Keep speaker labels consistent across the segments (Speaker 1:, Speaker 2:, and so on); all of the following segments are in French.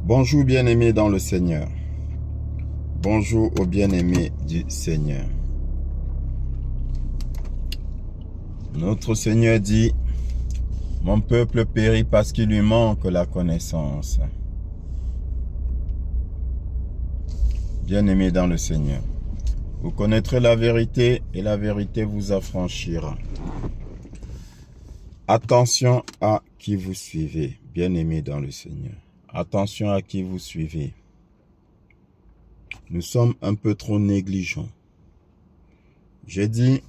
Speaker 1: Bonjour bien-aimés dans le Seigneur. Bonjour aux bien-aimés du Seigneur. Notre Seigneur dit, « Mon peuple périt parce qu'il lui manque la connaissance. » Bien-aimés dans le Seigneur, vous connaîtrez la vérité et la vérité vous affranchira. Attention à qui vous suivez, bien-aimés dans le Seigneur. Attention à qui vous suivez. Nous sommes un peu trop négligents. J'ai dit,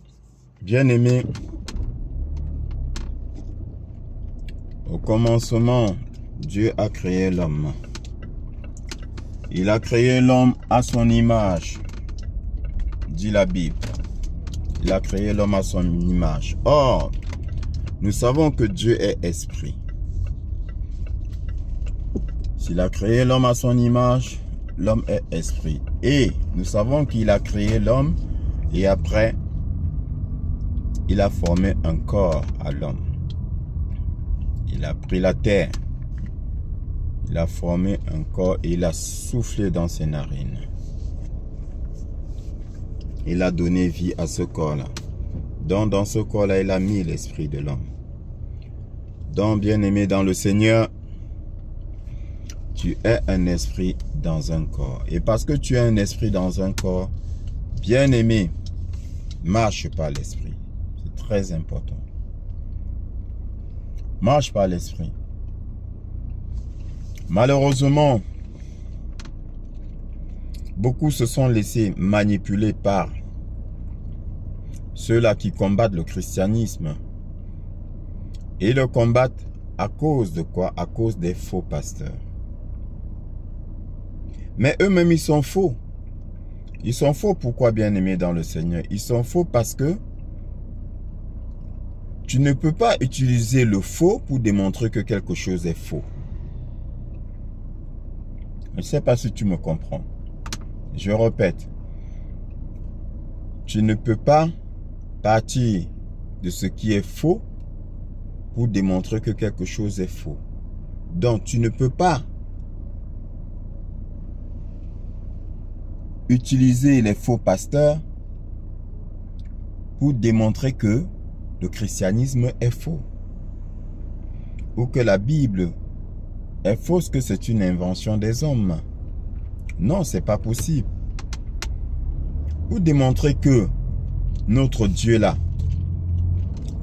Speaker 1: bien-aimés, au commencement, Dieu a créé l'homme. Il a créé l'homme à son image, dit la Bible. Il a créé l'homme à son image. Or, nous savons que Dieu est esprit. S'il a créé l'homme à son image, l'homme est esprit. Et nous savons qu'il a créé l'homme et après, il a formé un corps à l'homme. Il a pris la terre. Il a formé un corps et il a soufflé dans ses narines. Il a donné vie à ce corps-là. Donc dans ce corps-là, il a mis l'esprit de l'homme. Donc bien-aimé dans le Seigneur, tu es un esprit dans un corps. Et parce que tu es un esprit dans un corps, bien-aimé, marche par l'esprit. C'est très important. Marche par l'esprit. Malheureusement, beaucoup se sont laissés manipuler par ceux-là qui combattent le christianisme. Et le combattent à cause de quoi? À cause des faux pasteurs. Mais eux-mêmes, ils sont faux. Ils sont faux pourquoi, bien-aimés dans le Seigneur? Ils sont faux parce que tu ne peux pas utiliser le faux pour démontrer que quelque chose est faux. Je ne sais pas si tu me comprends. Je répète. Tu ne peux pas partir de ce qui est faux pour démontrer que quelque chose est faux. Donc, tu ne peux pas utiliser les faux pasteurs pour démontrer que le christianisme est faux. Ou que la Bible est fausse, que c'est une invention des hommes. Non, c'est pas possible. Pour démontrer que notre Dieu là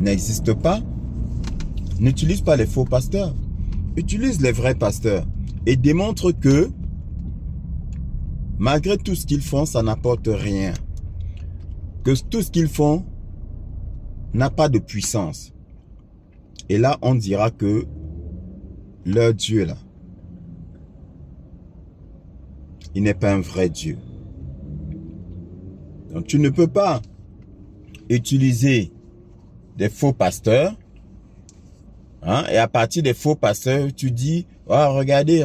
Speaker 1: n'existe pas, n'utilise pas les faux pasteurs. Utilise les vrais pasteurs et démontre que malgré tout ce qu'ils font, ça n'apporte rien. Que tout ce qu'ils font n'a pas de puissance. Et là, on dira que leur Dieu là, il n'est pas un vrai Dieu. Donc tu ne peux pas utiliser des faux pasteurs. Hein, et à partir des faux pasteurs, tu dis, oh, regardez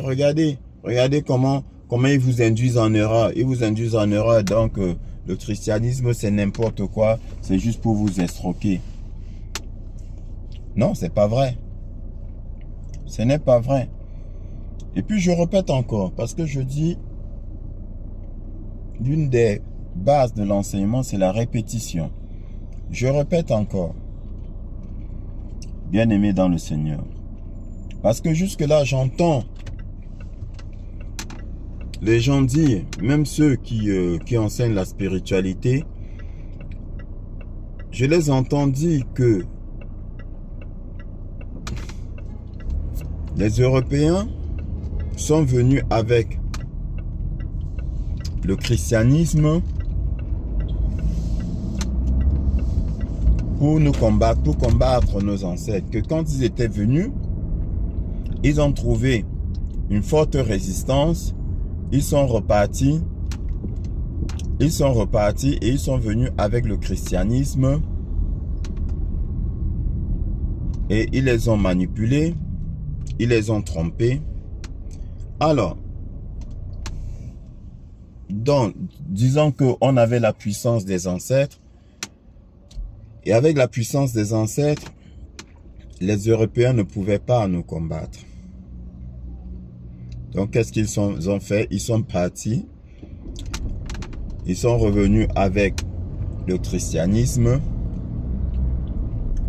Speaker 1: comment ils vous induisent en erreur. Ils vous induisent en erreur. Donc, le christianisme, c'est n'importe quoi. C'est juste pour vous escroquer. Non, c'est pas vrai. Ce n'est pas vrai. Et puis, je répète encore, parce que je dis, l'une des bases de l'enseignement, c'est la répétition. Je répète encore. Bien-aimé dans le Seigneur. Parce que jusque-là, j'entends les gens dire, même ceux qui enseignent la spiritualité, je les entends dire que les Européens sont venus avec le christianisme pour nous combattre, pour combattre nos ancêtres. Que quand ils étaient venus, ils ont trouvé une forte résistance. Ils sont repartis et ils sont venus avec le christianisme et ils les ont manipulés, ils les ont trompés. Alors, donc, disons qu'on avait la puissance des ancêtres et avec la puissance des ancêtres, les Européens ne pouvaient pas nous combattre. Donc, qu'est-ce qu'ils ont fait? Ils sont partis. Ils sont revenus avec le christianisme.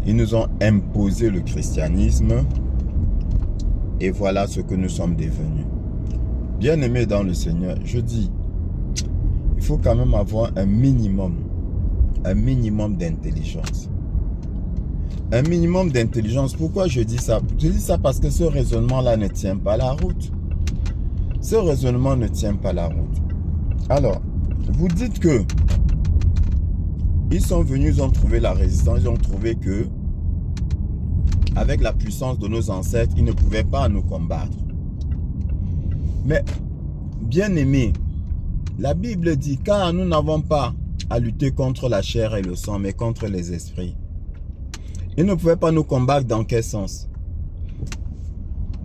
Speaker 1: Ils nous ont imposé le christianisme. Et voilà ce que nous sommes devenus. Bien-aimés dans le Seigneur, je dis, il faut quand même avoir un minimum d'intelligence. Un minimum d'intelligence. Pourquoi je dis ça? Je dis ça parce que ce raisonnement-là ne tient pas la route. Ce raisonnement ne tient pas la route. Alors, vous dites que ils sont venus, ils ont trouvé la résistance, ils ont trouvé que avec la puissance de nos ancêtres, ils ne pouvaient pas nous combattre. Mais, bien-aimés, la Bible dit, car nous n'avons pas à lutter contre la chair et le sang, mais contre les esprits. Ils ne pouvaient pas nous combattre dans quel sens?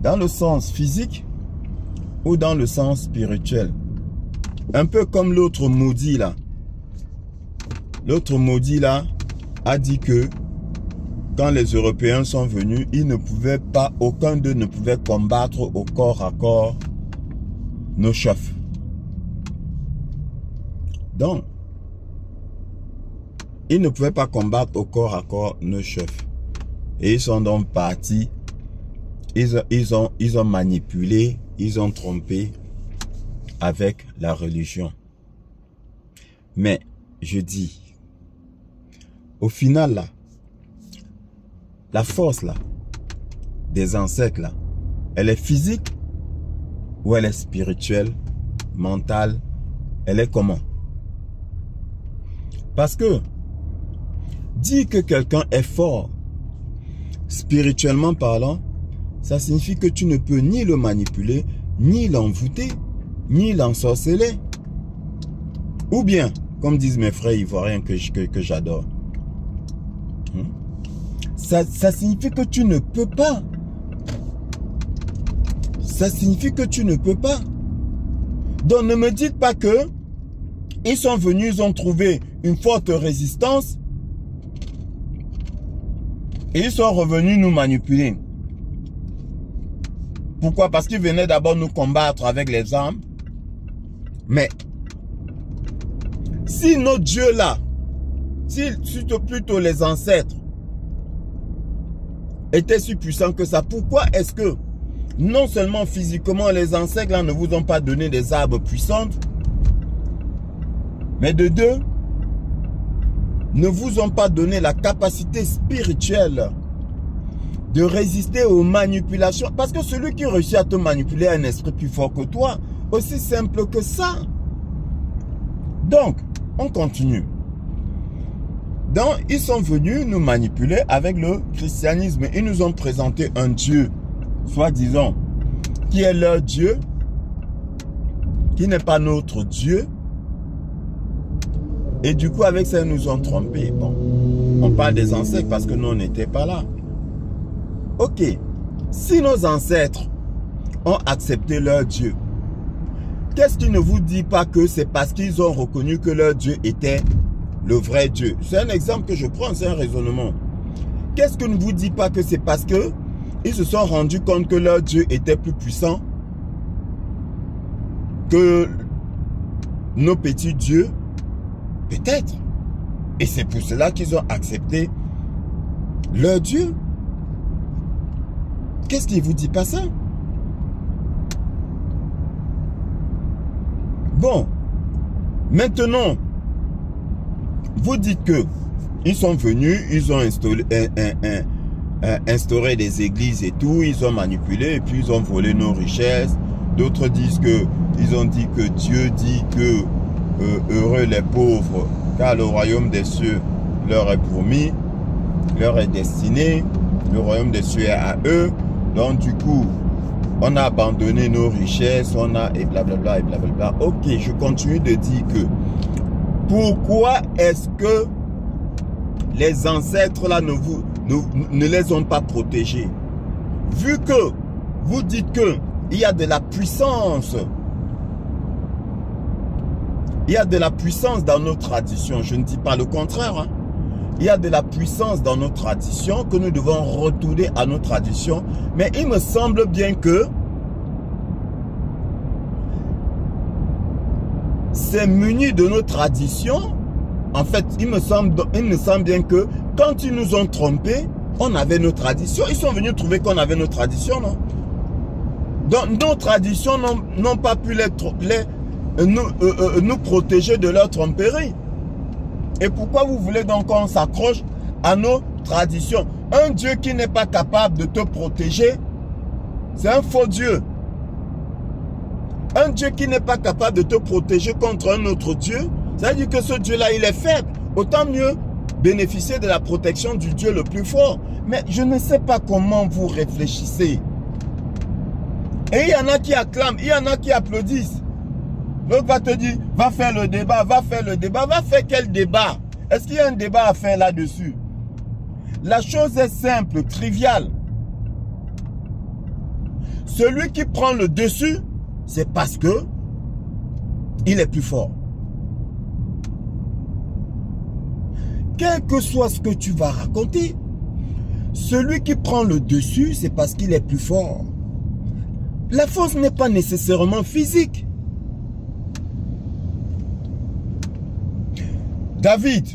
Speaker 1: Dans le sens physique ou dans le sens spirituel? Un peu comme l'autre maudit là. L'autre maudit là a dit que quand les Européens sont venus, ils ne pouvaient pas, aucun d'eux ne pouvait combattre au corps à corps nos chefs. Donc, ils ne pouvaient pas combattre au corps à corps nos chefs. Et ils sont donc partis, ils ont manipulé, ils ont trompé avec la religion. Mais, je dis, au final là, la force là, des ancêtres là, elle est physique ou elle est spirituelle, mentale, elle est comment? Parce que, dire que quelqu'un est fort, spirituellement parlant, ça signifie que tu ne peux ni le manipuler, ni l'envoûter, ni l'ensorceler. Ou bien, comme disent mes frères ivoiriens que j'adore, ça signifie que tu ne peux pas. Ça signifie que tu ne peux pas. Donc ne me dites pas que ils sont venus, ils ont trouvé une forte résistance et ils sont revenus nous manipuler. Pourquoi? Parce qu'ils venaient d'abord nous combattre avec les armes. Mais si nos dieux là, si plutôt les ancêtres étaient si puissants que ça, pourquoi est-ce que non seulement physiquement les ancêtres là ne vous ont pas donné des armes puissantes, mais de deux, ne vous ont pas donné la capacité spirituelle de résister aux manipulations? Parce que celui qui réussit à te manipuler a un esprit plus fort que toi. Aussi simple que ça. Donc, on continue. Donc, ils sont venus nous manipuler avec le christianisme. Ils nous ont présenté un Dieu, soi-disant, qui est leur Dieu, qui n'est pas notre Dieu. Et du coup, avec ça, ils nous ont trompés. Bon, on parle des ancêtres parce que nous, on n'était pas là. Ok, si nos ancêtres ont accepté leur Dieu, qu'est-ce qui ne vous dit pas que c'est parce qu'ils ont reconnu que leur Dieu était le vrai Dieu? C'est un exemple que je prends, c'est un raisonnement. Qu'est-ce que ne vous dit pas que c'est parce que ils se sont rendus compte que leur Dieu était plus puissant que nos petits dieux? Peut-être. Et c'est pour cela qu'ils ont accepté leur Dieu. Qu'est-ce qui ne vous dit pas ça? Bon, maintenant, vous dites que ils sont venus, ils ont instauré des églises et tout, ils ont manipulé et puis ils ont volé nos richesses. D'autres disent que, ils ont dit que Dieu dit que heureux les pauvres, car le royaume des cieux leur est promis, leur est destiné, le royaume des cieux est à eux. Donc du coup, on a abandonné nos richesses, on a et blablabla et blablabla. Ok, je continue de dire que pourquoi est-ce que les ancêtres là ne les ont pas protégés? Vu que vous dites que il y a de la puissance, il y a de la puissance dans nos traditions, je ne dis pas le contraire, hein. Il y a de la puissance dans nos traditions que nous devons retourner à nos traditions. Mais il me semble bien que c'est muni de nos traditions. En fait, il me semble bien que quand ils nous ont trompés, on avait nos traditions. Ils sont venus trouver qu'on avait nos traditions, non? Donc, nos traditions n'ont pas pu nous protéger de leur tromperie. Et pourquoi vous voulez donc qu'on s'accroche à nos traditions? Un Dieu qui n'est pas capable de te protéger, c'est un faux Dieu. Un Dieu qui n'est pas capable de te protéger contre un autre Dieu, ça veut dire que ce Dieu-là, il est faible. Autant mieux bénéficier de la protection du Dieu le plus fort. Mais je ne sais pas comment vous réfléchissez. Et il y en a qui acclament, il y en a qui applaudissent. L'autre va te dire, va faire le débat, va faire le débat. Va faire quel débat? Est-ce qu'il y a un débat à faire là-dessus? La chose est simple, triviale. Celui qui prend le dessus, c'est parce que il est plus fort. Quel que soit ce que tu vas raconter, celui qui prend le dessus, c'est parce qu'il est plus fort. La force n'est pas nécessairement physique. David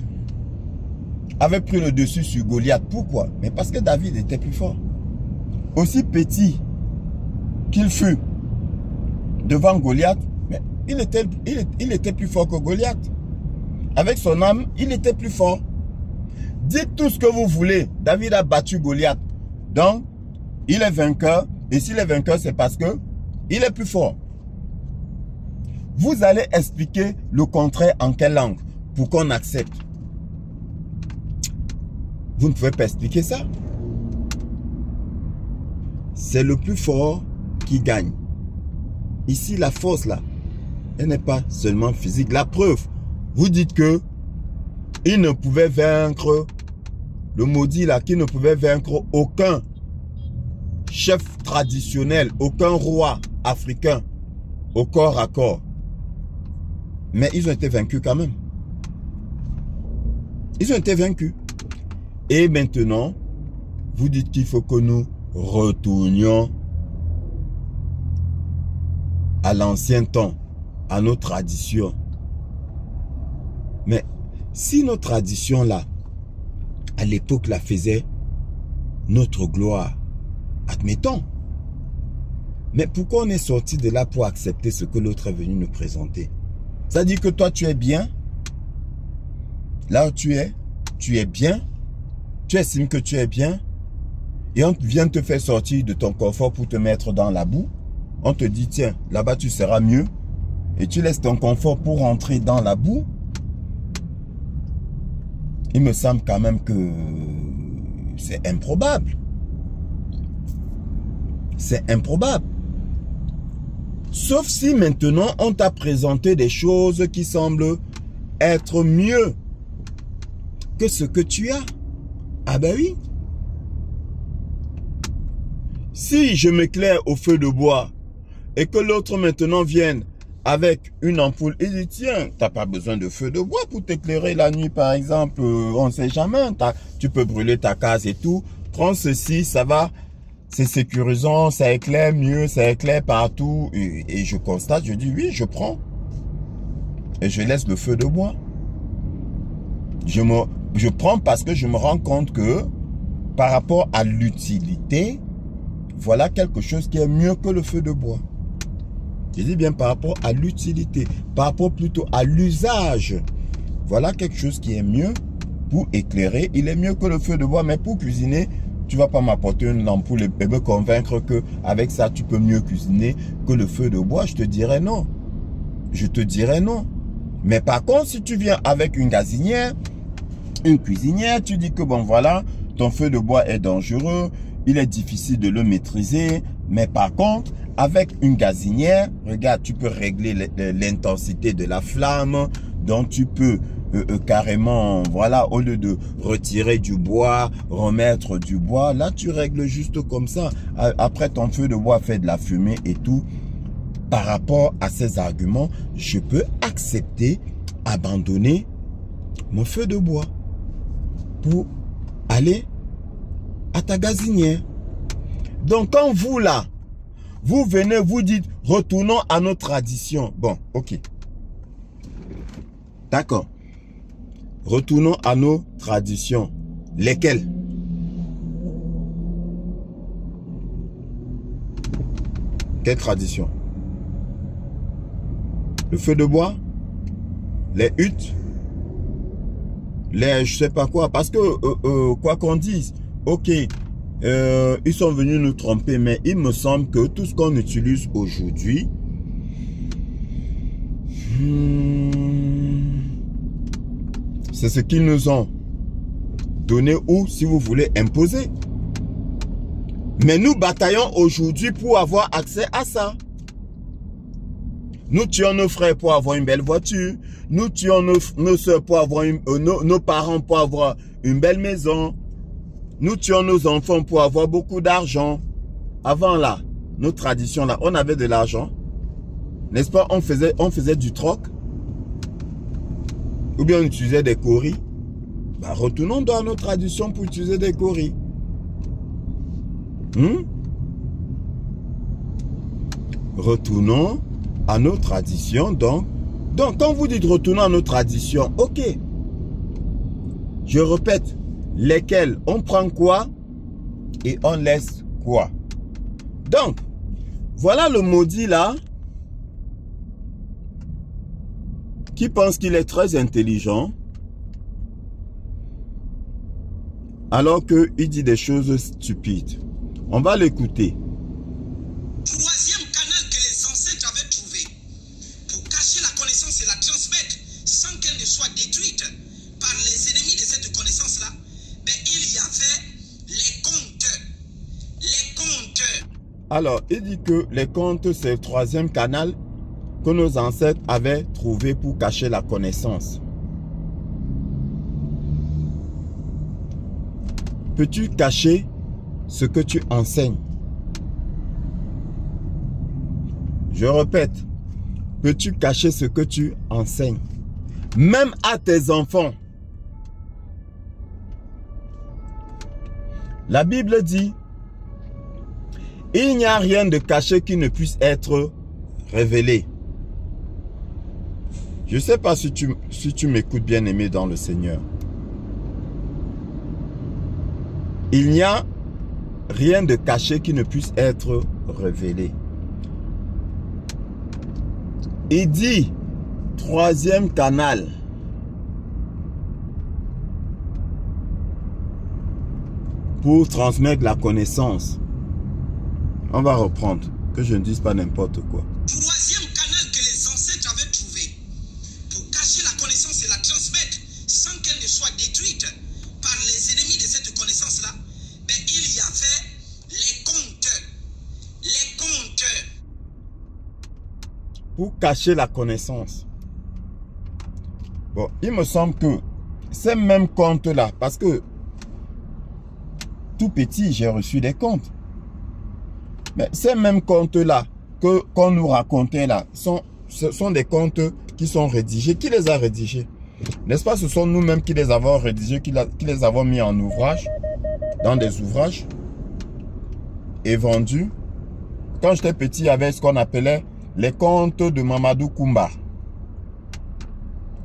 Speaker 1: avait pris le dessus sur Goliath. Pourquoi? Mais parce que David était plus fort. Aussi petit qu'il fut devant Goliath, mais il était plus fort que Goliath. Avec son âme, il était plus fort. Dites tout ce que vous voulez. David a battu Goliath. Donc, il est vainqueur. Et s'il est vainqueur, c'est parce que il est plus fort. Vous allez expliquer le contraire en quelle langue pour qu'on accepte? Vous ne pouvez pas expliquer ça. C'est le plus fort qui gagne. Ici, la force, là, elle n'est pas seulement physique. La preuve, vous dites que il ne pouvait vaincre, le maudit là, qui ne pouvait vaincre aucun chef traditionnel, aucun roi africain au corps à corps. Mais ils ont été vaincus quand même. Ils ont été vaincus. Et maintenant, vous dites qu'il faut que nous retournions à l'ancien temps, à nos traditions. Mais si nos traditions là, à l'époque la faisaient notre gloire, admettons. Mais pourquoi on est sorti de là pour accepter ce que l'autre est venu nous présenter? Ça dit que toi tu es bien. Là où tu es bien. Tu estimes que tu es bien. Et on vient te faire sortir de ton confort pour te mettre dans la boue. On te dit tiens, là-bas tu seras mieux. Et tu laisses ton confort pour rentrer dans la boue. Il me semble quand même que c'est improbable. C'est improbable. Sauf si maintenant on t'a présenté des choses qui semblent être mieux que ce que tu as. Ah ben oui. Si je m'éclaire au feu de bois et que l'autre maintenant vienne avec une ampoule, il dit tiens, t'as pas besoin de feu de bois pour t'éclairer la nuit par exemple, on ne sait jamais, tu peux brûler ta case et tout, prends ceci, ça va, c'est sécurisant, ça éclaire mieux, ça éclaire partout, et je constate, je dis oui, je prends, et je laisse le feu de bois. Je prends parce que je me rends compte que par rapport à l'utilité, voilà quelque chose qui est mieux que le feu de bois. Je dis bien par rapport à l'utilité, par rapport plutôt à l'usage. Voilà quelque chose qui est mieux pour éclairer. Il est mieux que le feu de bois, mais pour cuisiner, tu ne vas pas m'apporter une ampoule et me convaincre qu'avec ça, tu peux mieux cuisiner que le feu de bois. Je te dirais non. Je te dirais non. Mais par contre, si tu viens avec une gazinière, une cuisinière, tu dis que bon voilà, ton feu de bois est dangereux, il est difficile de le maîtriser, mais par contre, avec une gazinière, regarde, tu peux régler l'intensité de la flamme, donc tu peux carrément, voilà, au lieu de retirer du bois, remettre du bois, là tu règles juste comme ça. Après ton feu de bois fait de la fumée et tout. Par rapport à ces arguments, je peux accepter, abandonner mon feu de bois pour aller à ta gazinière. Donc quand vous là, vous venez, vous dites, retournons à nos traditions. Bon, ok. D'accord. Retournons à nos traditions. Lesquelles? Quelle tradition? Le feu de bois? Les huttes? Les je sais pas quoi. Parce que, quoi qu'on dise, ok, ils sont venus nous tromper, mais il me semble que tout ce qu'on utilise aujourd'hui, c'est ce qu'ils nous ont donné ou, si vous voulez, imposé. Mais nous bataillons aujourd'hui pour avoir accès à ça. Nous tuons nos frères pour avoir une belle voiture. Nous tuons nos soeurs pour avoir nos parents pour avoir une belle maison. Nous tuons nos enfants pour avoir beaucoup d'argent. Avant là, nos traditions là, on avait de l'argent. N'est-ce pas? On faisait du troc. Ou bien on utilisait des coris. Bah, retournons dans nos traditions pour utiliser des coris. Retournons à nos traditions. Donc, quand vous dites retournons à nos traditions, ok. Je répète, lesquelles? On prend quoi et on laisse quoi? Donc, voilà le maudit là qui pense qu'il est très intelligent alors qu'il dit des choses stupides. On va l'écouter.
Speaker 2: Troisième canal que les ancêtres avaient trouvé pour cacher la connaissance et la transmettre sans qu'elle ne soit détruite par les ennemis de cette connaissance-là, ben, il y avait les contes. Les contes.
Speaker 1: Alors, il dit que les contes, c'est le troisième canal que nos ancêtres avaient trouvé pour cacher la connaissance. Peux-tu cacher ce que tu enseignes? Je répète, peux-tu cacher ce que tu enseignes? Même à tes enfants. La Bible dit, il n'y a rien de caché qui ne puisse être révélé. Je ne sais pas si tu m'écoutes, bien-aimé dans le Seigneur. Il n'y a rien de caché qui ne puisse être révélé. Il dit, troisième canal. Pour transmettre la connaissance. On va reprendre, que je ne dise pas n'importe quoi.
Speaker 2: Troisième canal que les ancêtres avaient trouvé pour cacher la connaissance et la transmettre sans qu'elle ne soit détruite par les ennemis de cette connaissance-là, ben, il y avait les contes. Les contes.
Speaker 1: Pour cacher la connaissance. Bon, il me semble que ces mêmes contes-là, parce que tout petit, j'ai reçu des contes. Mais ces mêmes contes-là qu'on nous racontait là, ce sont des contes qui sont rédigés. Qui les a rédigés? N'est-ce pas? Ce sont nous-mêmes qui les avons rédigés, qui les avons mis en ouvrage, dans des ouvrages, et vendus. Quand j'étais petit, il y avait ce qu'on appelait les contes de Mamadou Koumba.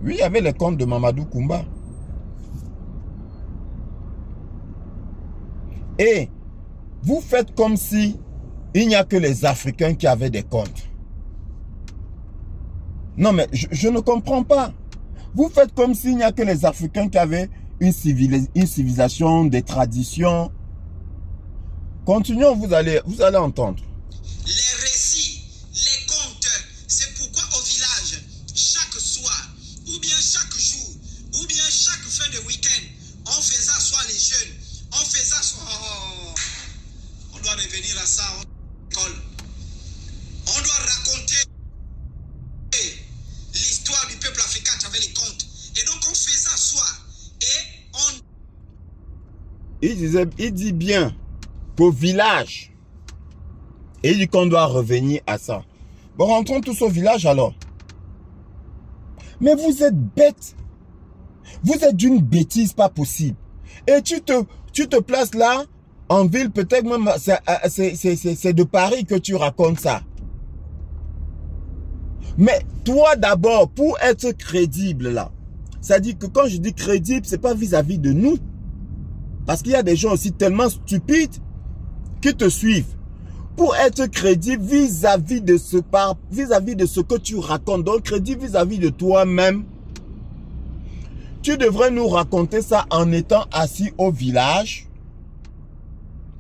Speaker 1: Oui, il y avait les contes de Mamadou Koumba. Et vous faites comme si il n'y a que les Africains qui avaient des contes. Non, mais je ne comprends pas. Vous faites comme s'il n'y a que les Africains qui avaient une civilisation, des traditions. Continuons, vous allez entendre.
Speaker 2: Les récits, les contes, c'est pourquoi au village, chaque soir, ou bien chaque jour, ou bien chaque fin de week-end, on faisait asseoir les jeunes, on faisait asseoir... Oh, on doit revenir à ça en école. On doit raconter l'histoire du peuple africain à travers les contes. Et donc on faisait asseoir et on...
Speaker 1: Il dit bien qu'au village, et il dit qu'on doit revenir à ça. Bon, rentrons tous au village alors. Mais vous êtes bêtes. Vous êtes d'une bêtise pas possible. Et tu te places là, en ville, peut-être même, c'est de Paris que tu racontes ça. Mais toi d'abord, pour être crédible là, Ça dit que quand je dis crédible, c'est pas vis-à-vis de nous. Parce qu'il y a des gens aussi tellement stupides qui te suivent. Pour être crédible vis-à-vis de ce que tu racontes, donc crédible vis-à-vis de toi-même, tu devrais nous raconter ça en étant assis au village.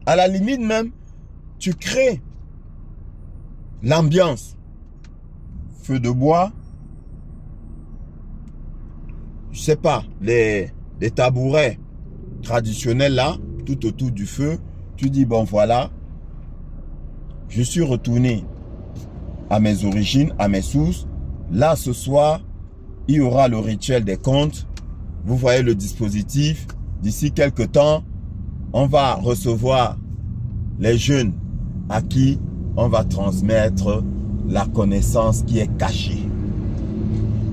Speaker 1: À la limite même, tu crées l'ambiance. Feu de bois, je sais pas, les tabourets traditionnels là, tout autour du feu. Tu dis, bon voilà, je suis retourné à mes origines, à mes sources. Là, ce soir, il y aura le rituel des contes. Vous voyez le dispositif. D'ici quelques temps, on va recevoir les jeunes à qui on va transmettre la connaissance qui est cachée.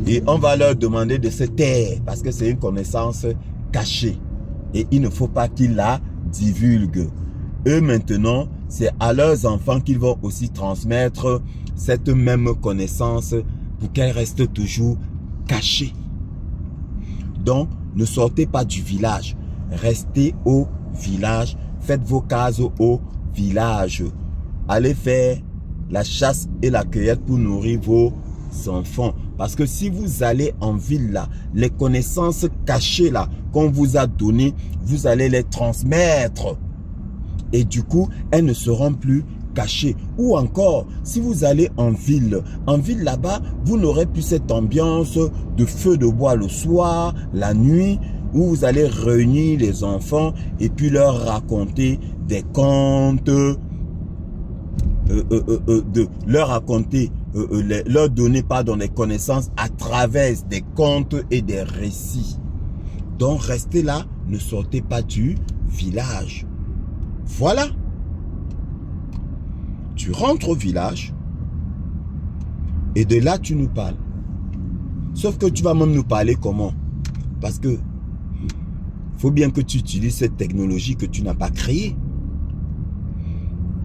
Speaker 1: Et on va leur demander de se taire parce que c'est une connaissance cachée. Et il ne faut pas qu'ils la divulguent. Eux maintenant, c'est à leurs enfants qu'ils vont aussi transmettre cette même connaissance pour qu'elle reste toujours cachée. Donc, ne sortez pas du village. Restez au village. Faites vos cases au village. Allez faire la chasse et la cueillette pour nourrir vos enfants. Parce que si vous allez en ville là, les connaissances cachées là qu'on vous a données, vous allez les transmettre. Et du coup, elles ne seront plus cachées. Ou encore, si vous allez en ville là-bas, vous n'aurez plus cette ambiance de feu de bois le soir, la nuit, où vous allez réunir les enfants et puis leur raconter des contes, leur donner des connaissances à travers des contes et des récits. Donc, restez là, ne sortez pas du village. Voilà. Tu rentres au village et de là, tu nous parles. Sauf que tu vas même nous parler comment? Parce que faut bien que tu utilises cette technologie que tu n'as pas créée.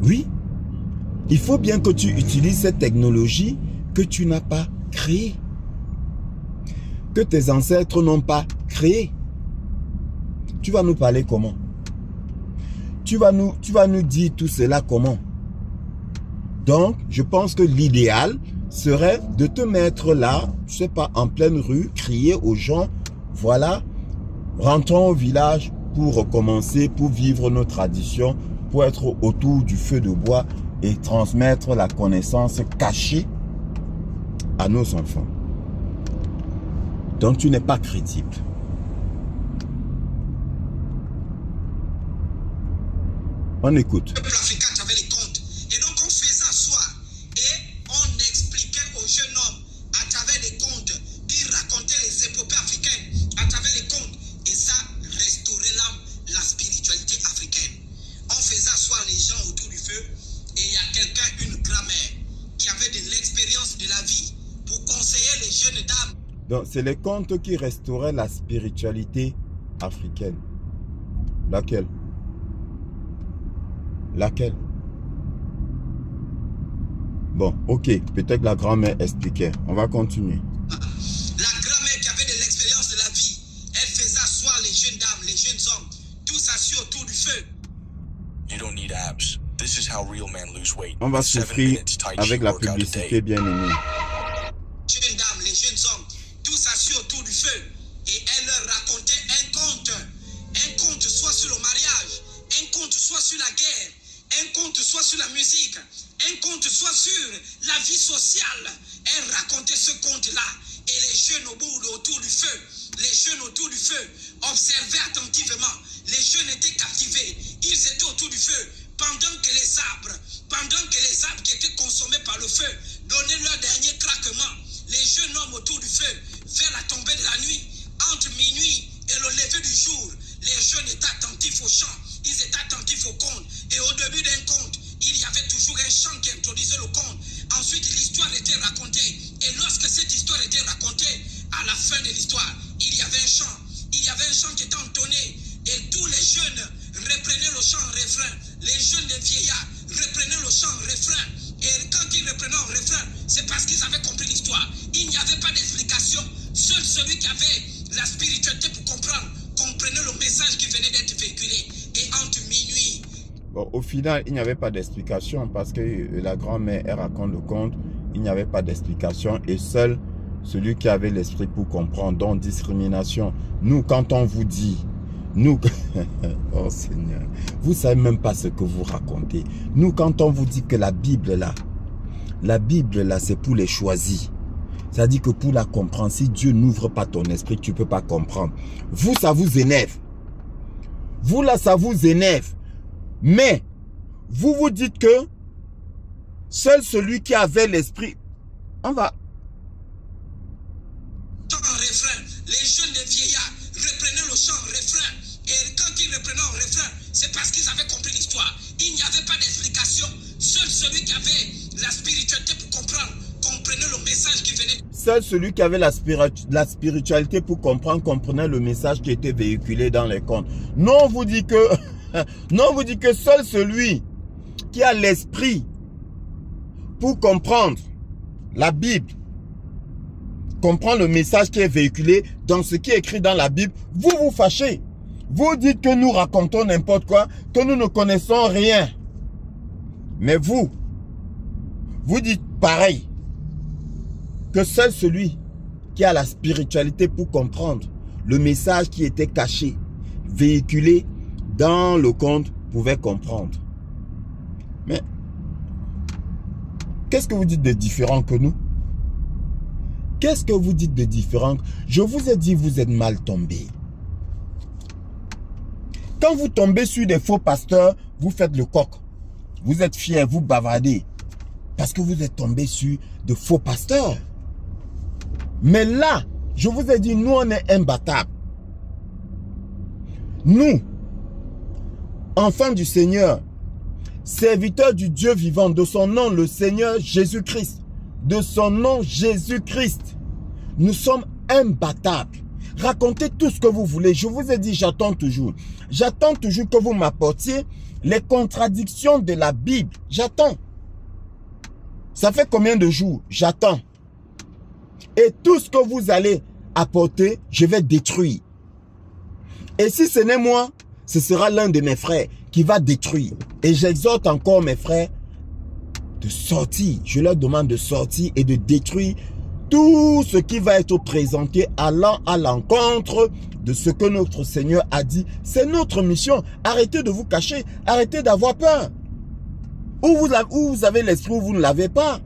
Speaker 1: Oui. Il faut bien que tu utilises cette technologie que tu n'as pas créée. Que tes ancêtres n'ont pas créée. Tu vas nous parler comment? Tu vas nous dire tout cela comment? Donc, je pense que l'idéal serait de te mettre là, je sais pas, en pleine rue, crier aux gens, voilà, rentrons au village pour recommencer, pour vivre nos traditions, pour être autour du feu de bois et transmettre la connaissance cachée à nos enfants. Donc, tu n'es pas crédible. On écoute.
Speaker 2: Le peuple africain avait les contes. Et donc on faisait asseoir et on expliquait aux jeunes hommes à travers les contes qui racontaient les épopées africaines, à travers les contes. Et ça restaurait la spiritualité africaine. On faisait asseoir les gens autour du feu et il y a quelqu'un, une grand-mère, qui avait de l'expérience de la vie pour conseiller les jeunes dames.
Speaker 1: Donc c'est les contes qui restauraient la spiritualité africaine. Laquelle? Laquelle? Bon, ok. Peut-être la grand-mère expliquait. On va continuer.
Speaker 2: La grand-mère qui avait de l'expérience de la vie, elle faisait asseoir les jeunes dames, les jeunes hommes, tous assis autour du feu.
Speaker 3: You don't need abs. This is how real men lose weight.
Speaker 1: On va
Speaker 3: 7
Speaker 1: souffrir
Speaker 3: minutes tight
Speaker 1: avec
Speaker 3: sheet
Speaker 1: la
Speaker 3: workout a
Speaker 1: publicité,
Speaker 3: day.
Speaker 1: bien aimée.
Speaker 2: Jeunes dames, les jeunes hommes, tous assis autour du feu. Et elle leur racontait un conte soit sur le mariage, un conte soit sur la guerre, un conte soit sur la musique, un conte soit sur la vie sociale. Elle racontait ce conte-là. Et les jeunes autour du feu, les jeunes autour du feu observaient attentivement. Les jeunes étaient captivés. Ils étaient autour du feu pendant que les arbres qui étaient consommés par le feu donnaient leur dernier craquement. Les jeunes hommes autour du feu, vers la tombée de la nuit, entre minuit et le lever du jour, les jeunes étaient attentifs au chant, ils étaient attentifs au conte. Et au début d'un conte, il y avait toujours un chant qui introduisait le conte. Ensuite, l'histoire était racontée. Et lorsque cette histoire était racontée, à la fin de l'histoire, il y avait un chant. Il y avait un chant qui était entonné. Et tous les jeunes reprenaient le chant en refrain. Les jeunes, les vieillards reprenaient le chant en refrain. Et quand ils reprenaient en refrain, c'est parce qu'ils avaient compris l'histoire. Il n'y avait pas d'explication. Seul celui qui avait la spiritualité pour comprendre, comprenez le message qui venait d'être véhiculé. Et entre minuit.
Speaker 1: Bon, au final, il n'y avait pas d'explication parce que la grand-mère, elle raconte le conte. Il n'y avait pas d'explication et seul celui qui avait l'esprit pour comprendre, donc discrimination. Nous, quand on vous dit, nous, oh Seigneur, vous ne savez même pas ce que vous racontez. Nous, quand on vous dit que la Bible là, c'est pour les choisis. C'est-à-dire que pour la comprendre, si Dieu n'ouvre pas ton esprit, tu ne peux pas comprendre. Vous, ça vous énerve. Vous là, ça vous énerve. Mais, vous vous dites que seul celui qui avait l'esprit, on va...
Speaker 2: Refrain, les jeunes, les vieillards reprenaient le chant refrain. Et quand ils reprenaient un refrain, c'est parce qu'ils avaient compris l'histoire. Il n'y avait pas d'explication. Seul celui qui avait la spiritualité pour comprendre, comprenait le message qui venait.
Speaker 1: Seul celui qui avait la spiritualité pour comprendre, comprenait le message qui était véhiculé dans les contes. Non, on vous dit que, non, on vous dit que seul celui qui a l'esprit pour comprendre la Bible, comprendre le message qui est véhiculé dans ce qui est écrit dans la Bible, vous vous fâchez. Vous dites que nous racontons n'importe quoi, que nous ne connaissons rien. Mais vous dites pareil, que seul celui qui a la spiritualité pour comprendre le message qui était caché, véhiculé dans le conte, pouvait comprendre. Mais qu'est-ce que vous dites de différent que nous? Qu'est-ce que vous dites de différent? Je vous ai dit, vous êtes mal tombé. Quand vous tombez sur des faux pasteurs, vous faites le coq. Vous êtes fiers, vous bavardez. Parce que vous êtes tombé sur de faux pasteurs. Mais là, je vous ai dit, nous, on est imbattables. Nous, enfants du Seigneur, serviteurs du Dieu vivant, de son nom, le Seigneur Jésus-Christ, de son nom Jésus-Christ, nous sommes imbattables. Racontez tout ce que vous voulez. Je vous ai dit, j'attends toujours. J'attends toujours que vous m'apportiez les contradictions de la Bible. J'attends. Ça fait combien de jours? J'attends. Et tout ce que vous allez apporter, je vais détruire. Et si ce n'est moi, ce sera l'un de mes frères qui va détruire. Et j'exhorte encore mes frères de sortir. Je leur demande de sortir et de détruire tout ce qui va être présenté allant à l'encontre de ce que notre Seigneur a dit. C'est notre mission. Arrêtez de vous cacher. Arrêtez d'avoir peur. Ou vous avez l'esprit ou vous ne l'avez pas.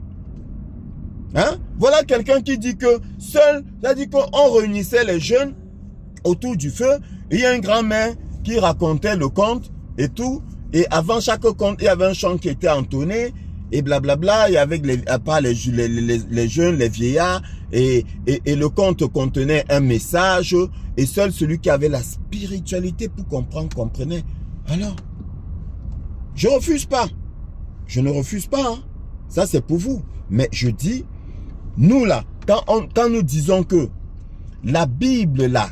Speaker 1: Hein? Voilà quelqu'un qui dit que seul, c'est-à-dire qu'on réunissait les jeunes autour du feu. Et il y a une grand-mère qui racontait le conte et tout. Et avant chaque conte, il y avait un chant qui était entonné. Et blablabla, et avec les jeunes, les vieillards, et le conte contenait un message, et seul celui qui avait la spiritualité pour comprendre, comprenait. Alors, je refuse pas. Je ne refuse pas. Hein. Ça, c'est pour vous. Mais je dis, nous là, quand nous disons que la Bible là,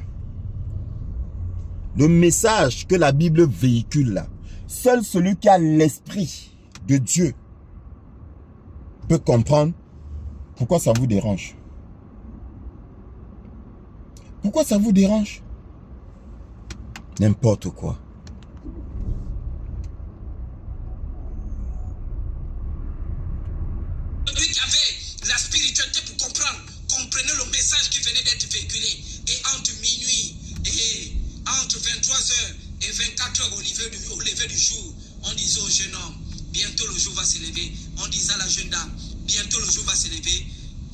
Speaker 1: le message que la Bible véhicule là, seul celui qui a l'esprit de Dieu peut comprendre. Pourquoi ça vous dérange? Pourquoi ça vous dérange? N'importe quoi.
Speaker 2: Celui qui avait la spiritualité pour comprendre, comprenait le message qui venait d'être véhiculé. Et entre minuit et entre 23h et 24h au lever du jour, on disait au jeune homme, bientôt le jour va se lever. On disait à la jeune dame, bientôt le jour va se lever,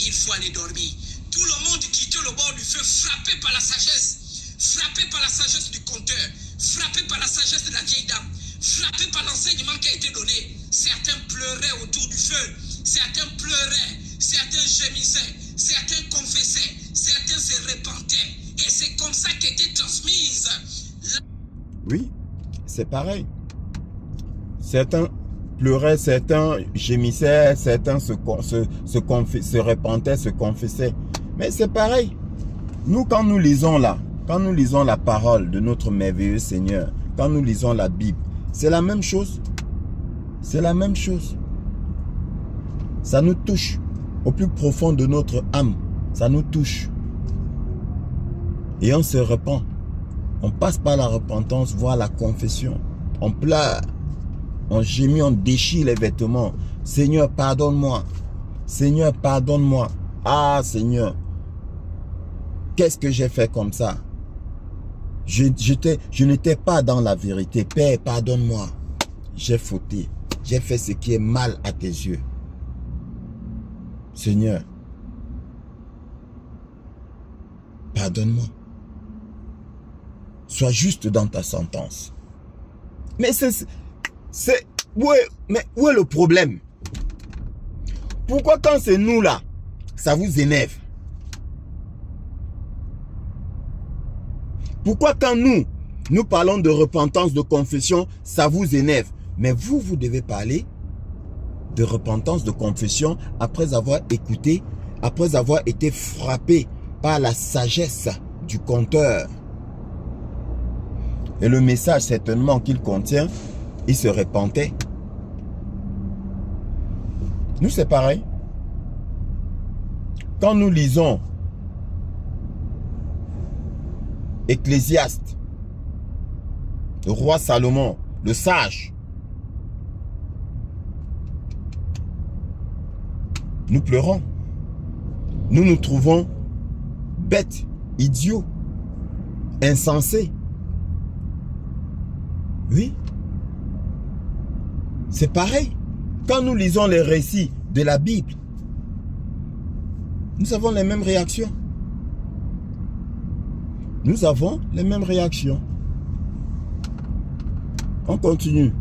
Speaker 2: il faut aller dormir. Tout le monde quittait le bord du feu, frappé par la sagesse du conteur, frappé par la sagesse de la vieille dame, frappé par l'enseignement qui a été donné. Certains pleuraient autour du feu, certains pleuraient, certains gémissaient, certains confessaient, certains se repentaient. Et c'est comme ça qu'était transmise.
Speaker 1: Oui, c'est pareil. Certains pleuraient, certains gémissaient, certains se repentaient, se confessaient. Mais c'est pareil. Nous, quand nous lisons là, quand nous lisons la parole de notre merveilleux Seigneur, quand nous lisons la Bible, c'est la même chose. C'est la même chose. Ça nous touche au plus profond de notre âme. Ça nous touche. Et on se repent. On passe par la repentance, voire la confession. On pleure, on gémit, on déchire les vêtements. Seigneur, pardonne-moi. Seigneur, pardonne-moi. Ah, Seigneur, qu'est-ce que j'ai fait comme ça? Je n'étais pas dans la vérité. Père, pardonne-moi. J'ai fauté. J'ai fait ce qui est mal à tes yeux. Seigneur, pardonne-moi. Sois juste dans ta sentence. Mais où est le problème? Pourquoi quand c'est nous là, ça vous énerve? Pourquoi quand nous parlons de repentance, de confession, ça vous énerve? Mais vous devez parler de repentance, de confession après avoir écouté, après avoir été frappé par la sagesse du conteur. Et le message certainement qu'il contient, il se répandait. Nous, c'est pareil. Quand nous lisons Ecclésiaste, le roi Salomon, le sage, nous pleurons. Nous nous trouvons bêtes, idiots, insensés. Oui. C'est pareil. Quand nous lisons les récits de la Bible, nous avons les mêmes réactions. Nous avons les mêmes réactions. On continue.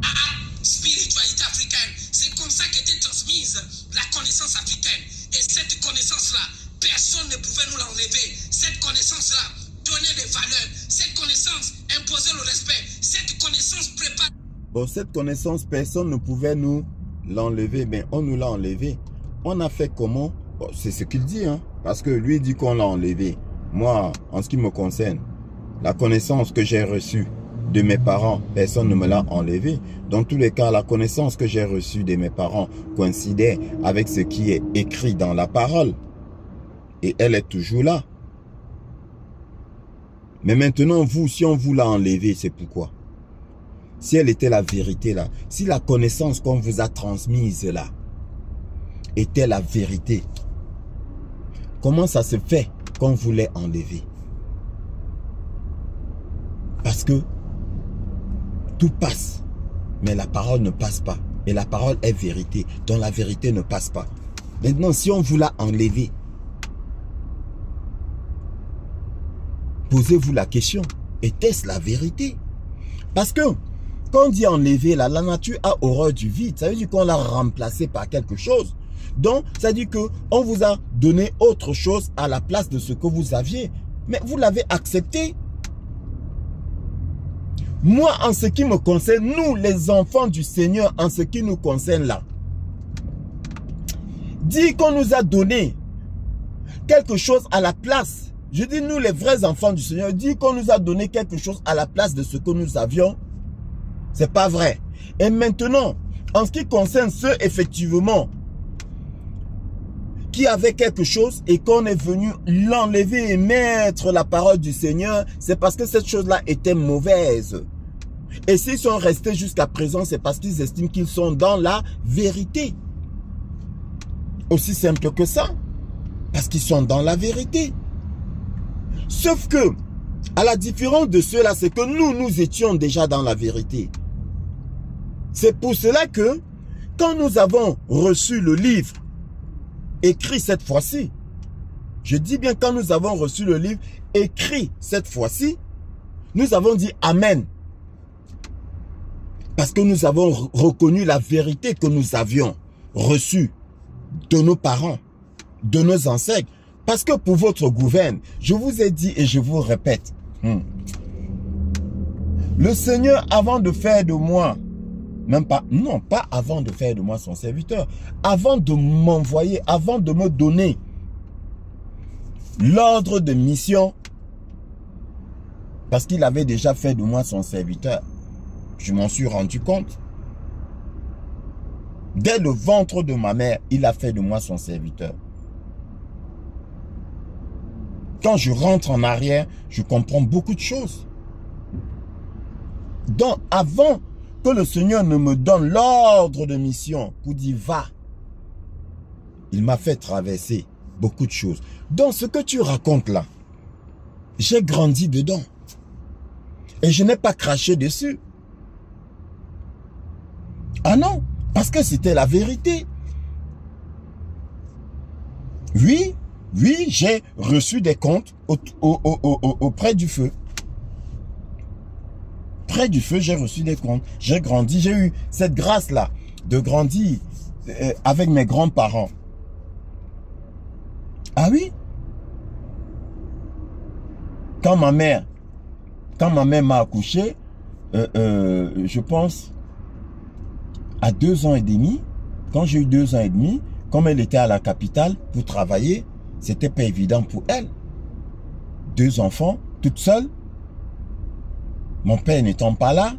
Speaker 2: Spiritualité africaine, c'est comme ça qu'était transmise la connaissance africaine. Et cette connaissance-là, personne ne pouvait nous l'enlever. Cette connaissance-là donnait des valeurs. Cette connaissance imposait le respect. Cette connaissance prépare.
Speaker 1: Bon, cette connaissance, personne ne pouvait nous l'enlever, mais on nous l'a enlevé. On a fait comment? Bon, c'est ce qu'il dit, hein, parce que lui dit qu'on l'a enlevé. Moi, en ce qui me concerne, la connaissance que j'ai reçue de mes parents, personne ne me l'a enlevé. Dans tous les cas, la connaissance que j'ai reçue de mes parents coïncidait avec ce qui est écrit dans la parole. Et elle est toujours là. Mais maintenant, vous, si on vous l'a enlevé, c'est pourquoi? Si elle était la vérité là, si la connaissance qu'on vous a transmise là était la vérité, comment ça se fait qu'on vous l'ait enlevé? Parce que tout passe, mais la parole ne passe pas. Et la parole est vérité, dont la vérité ne passe pas. Maintenant, si on vous l'a enlevé, posez-vous la question, était-ce la vérité? Parce que, quand on dit enlever, là, la nature a horreur du vide. Ça veut dire qu'on l'a remplacé par quelque chose. Donc, ça veut dire qu'on vous a donné autre chose à la place de ce que vous aviez. Mais vous l'avez accepté. Moi, en ce qui me concerne, nous, les enfants du Seigneur, en ce qui nous concerne là, dit qu'on nous a donné quelque chose à la place. Je dis nous, les vrais enfants du Seigneur, dit qu'on nous a donné quelque chose à la place de ce que nous avions. C'est pas vrai. Et maintenant, en ce qui concerne ceux, effectivement, qui avaient quelque chose et qu'on est venu l'enlever et mettre la parole du Seigneur, c'est parce que cette chose-là était mauvaise. Et s'ils sont restés jusqu'à présent, c'est parce qu'ils estiment qu'ils sont dans la vérité. Aussi simple que ça. Parce qu'ils sont dans la vérité. Sauf que, à la différence de ceux-là, c'est que nous étions déjà dans la vérité. C'est pour cela que, quand nous avons reçu le livre, écrit cette fois-ci, je dis bien quand nous avons reçu le livre, écrit cette fois-ci, nous avons dit Amen. Parce que nous avons reconnu la vérité que nous avions reçue de nos parents, de nos ancêtres. Parce que pour votre gouverne, je vous ai dit et je vous répète, le Seigneur, avant de faire de moi, même pas, non, pas avant de faire de moi son serviteur, avant de m'envoyer, avant de me donner l'ordre de mission, parce qu'il avait déjà fait de moi son serviteur, je m'en suis rendu compte. Dès le ventre de ma mère, il a fait de moi son serviteur. quand je rentre en arrière, je comprends beaucoup de choses. Donc, avant que le Seigneur ne me donne l'ordre de mission pour dire va, il m'a fait traverser beaucoup de choses. Donc, ce que tu racontes là, j'ai grandi dedans. Et je n'ai pas craché dessus. Ah non, parce que c'était la vérité. Oui, j'ai reçu des comptes auprès du feu. Près du feu, j'ai reçu des comptes. J'ai grandi, j'ai eu cette grâce-là de grandir avec mes grands-parents. Ah oui? Quand ma mère m'a accouché, je pense, à 2 ans et demi, quand j'ai eu 2 ans et demi, comme elle était à la capitale pour travailler, c'était pas évident pour elle. 2 enfants, toute seule. Mon père n'étant pas là,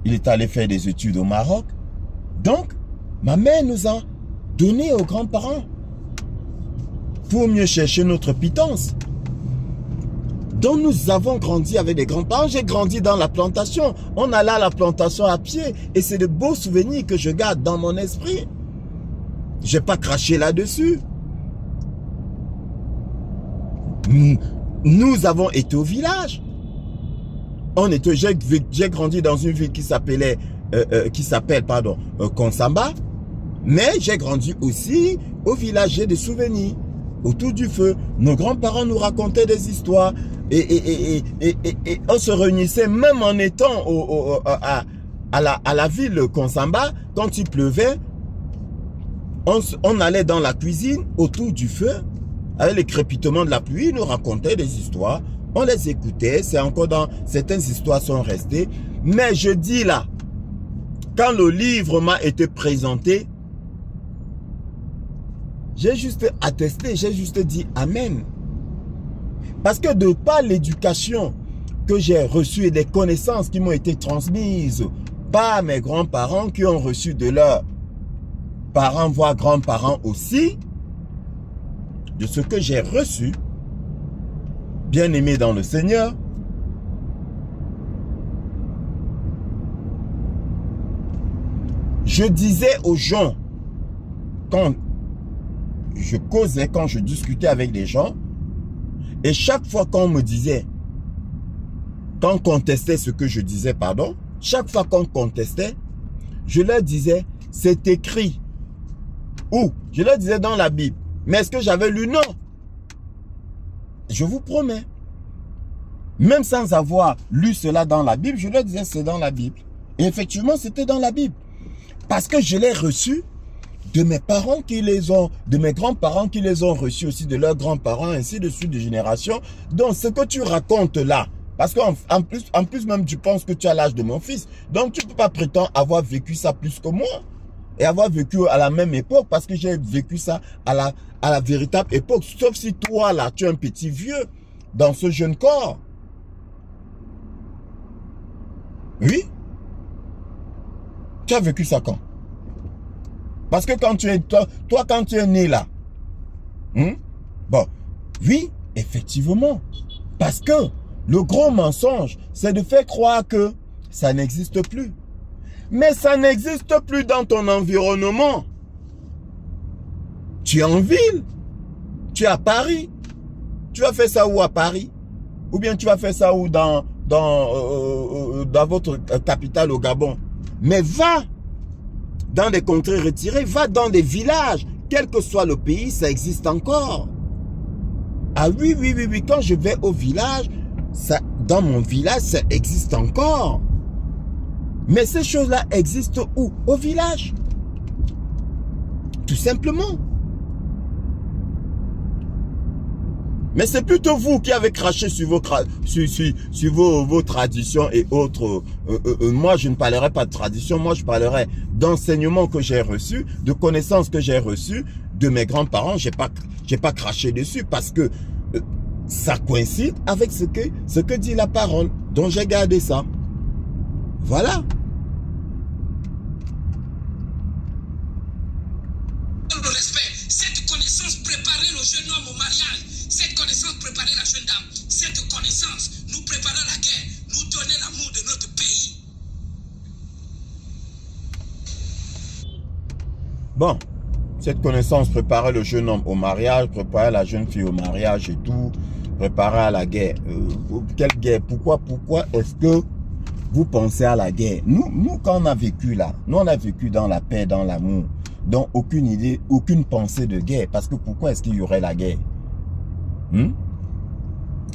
Speaker 1: il est allé faire des études au Maroc. Donc, ma mère nous a donné aux grands-parents pour mieux chercher notre pitance. Donc, nous avons grandi avec des grands-parents. J'ai grandi dans la plantation. On allait à la plantation à pied. Et c'est de beaux souvenirs que je garde dans mon esprit. Je n'ai pas craché là-dessus. Nous avons été au village. J'ai grandi dans une ville qui s'appelle Konsamba, mais j'ai grandi aussi au village. J'ai des souvenirs autour du feu. Nos grands-parents nous racontaient des histoires et on se réunissait même en étant à la ville Konsamba. Quand il pleuvait, on allait dans la cuisine autour du feu avec les crépitements de la pluie. Ils nous racontaient des histoires. On les écoutait, c'est encore dans certaines histoires sont restées. Mais je dis là, quand le livre m'a été présenté, j'ai juste attesté, j'ai juste dit Amen. Parce que de par l'éducation que j'ai reçue et des connaissances qui m'ont été transmises par mes grands-parents qui ont reçu de leurs parents, voire grands-parents aussi, de ce que j'ai reçu, bien-aimé dans le Seigneur, je disais aux gens, quand je causais, quand je discutais avec des gens, et chaque fois qu'on me disait, quand on contestait ce que je disais, pardon, chaque fois qu'on contestait, je leur disais, c'est écrit. Où? Je leur disais dans la Bible. Mais est-ce que j'avais lu? Non. Je vous promets. Même sans avoir lu cela dans la Bible, je leur disais c'est dans la Bible. Et effectivement, c'était dans la Bible. Parce que je l'ai reçu de mes parents qui les ont, de mes grands-parents qui les ont reçus aussi, de leurs grands-parents, ainsi de suite de génération. Donc, ce que tu racontes là, parce qu'en plus même, tu penses que tu as l'âge de mon fils. Donc, tu ne peux pas prétendre avoir vécu ça plus que moi. Et avoir vécu à la même époque, parce que j'ai vécu ça à la véritable époque. Sauf si toi, là, tu es un petit vieux dans ce jeune corps. Oui. Tu as vécu ça quand? Parce que quand tu es, toi quand tu es né là, bon, oui, effectivement. Parce que le gros mensonge, c'est de faire croire que ça n'existe plus. Mais ça n'existe plus dans ton environnement. Tu es en ville. Tu es à Paris. Tu vas faire ça où à Paris? Ou bien tu vas faire ça où dans votre capitale au Gabon? Mais va dans des contrées retirées, va dans des villages. Quel que soit le pays, ça existe encore. Ah oui, quand je vais au village, ça, dans mon village, ça existe encore. Mais ces choses-là existent où? Au village. Tout simplement. Mais c'est plutôt vous qui avez craché sur vos traditions et autres. Moi, je ne parlerai pas de tradition. Moi, je parlerai d'enseignements que j'ai reçus, de connaissances que j'ai reçues de mes grands-parents. J'ai pas craché dessus parce que ça coïncide avec ce que dit la parole. Donc, j'ai gardé ça. Voilà.
Speaker 2: Le respect, cette connaissance préparait le jeune homme au mariage. Cette connaissance préparait la jeune dame. Cette connaissance nous préparait à la guerre, nous donnait l'amour de notre pays.
Speaker 1: Bon, cette connaissance préparait le jeune homme au mariage, préparait la jeune fille au mariage et tout, préparait à la guerre. Quelle guerre? Pourquoi est-ce que vous pensez à la guerre? Nous, quand on a vécu là, nous on a vécu dans la paix, dans l'amour, donc aucune idée, aucune pensée de guerre. Parce que pourquoi est-ce qu'il y aurait la guerre?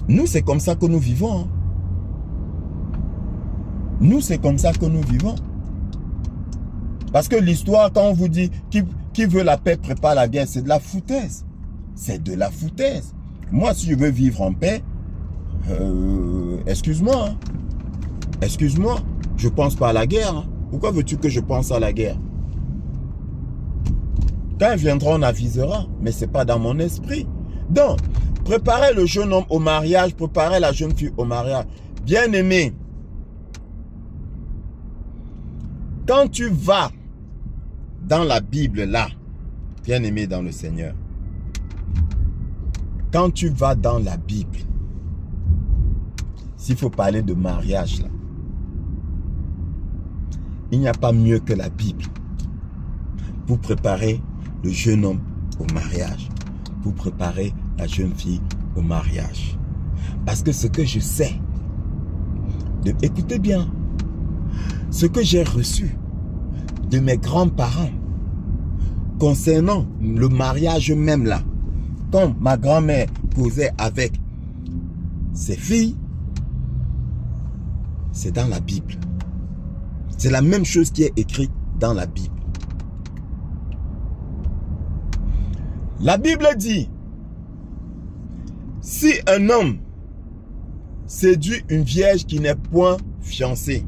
Speaker 1: Nous, c'est comme ça que nous vivons. Hein. Nous, c'est comme ça que nous vivons. Parce que l'histoire, quand on vous dit qui veut la paix prépare la guerre, c'est de la foutaise. C'est de la foutaise. Moi, si je veux vivre en paix, excuse-moi. Hein. Excuse-moi, je pense pas à la guerre. Hein. Pourquoi veux-tu que je pense à la guerre? Quand ils viendront, on avisera. Mais ce n'est pas dans mon esprit. Donc, préparer le jeune homme au mariage, préparer la jeune fille au mariage. Bien aimé, quand tu vas dans la Bible là, bien aimé dans le Seigneur, quand tu vas dans la Bible, s'il faut parler de mariage là, il n'y a pas mieux que la Bible pour préparer le jeune homme au mariage, pour préparer la jeune fille au mariage. Parce que ce que je sais, écoutez bien, ce que j'ai reçu de mes grands-parents concernant le mariage même là, quand ma grand-mère causait avec ses filles, c'est dans la Bible. C'est la même chose qui est écrite dans la Bible. La Bible dit, si un homme séduit une vierge qui n'est point fiancée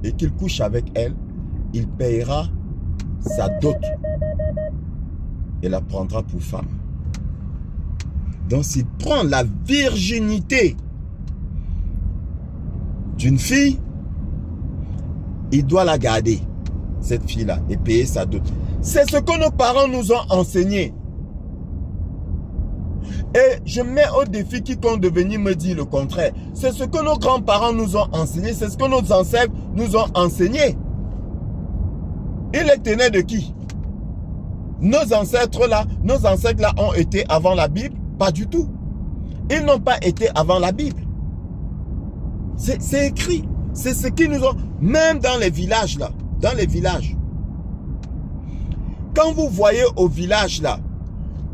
Speaker 1: et qu'il couche avec elle, il payera sa dot et la prendra pour femme. Donc s'il prend la virginité d'une fille, il doit la garder, cette fille-là, et payer sa dot. C'est ce que nos parents nous ont enseigné. Et je mets au défi quiconque de venir me dire le contraire. C'est ce que nos grands-parents nous ont enseigné, c'est ce que nos ancêtres nous ont enseigné. Il est tenaient de qui? Nos ancêtres là ont été avant la Bible? Pas du tout. Ils n'ont pas été avant la Bible. C'est écrit. C'est ce qu'ils nous ont... Même dans les villages là. Dans les villages. Quand vous voyez au village là,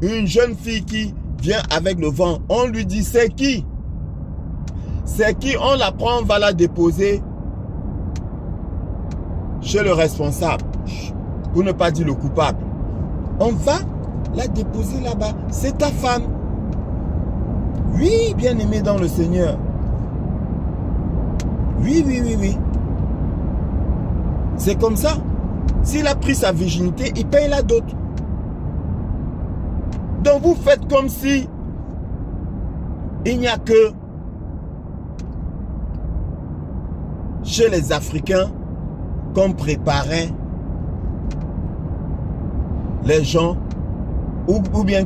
Speaker 1: une jeune fille qui vient avec le vent, on lui dit c'est qui? C'est qui? On la prend, on va la déposer chez le responsable. Pour ne pas dire le coupable. On va la déposer là-bas. C'est ta femme. Oui, bien aimé dans le Seigneur. Oui, oui, oui, oui. C'est comme ça. S'il a pris sa virginité, il paye la dot. Donc vous faites comme si il n'y a que chez les Africains qu'on préparait les gens, ou bien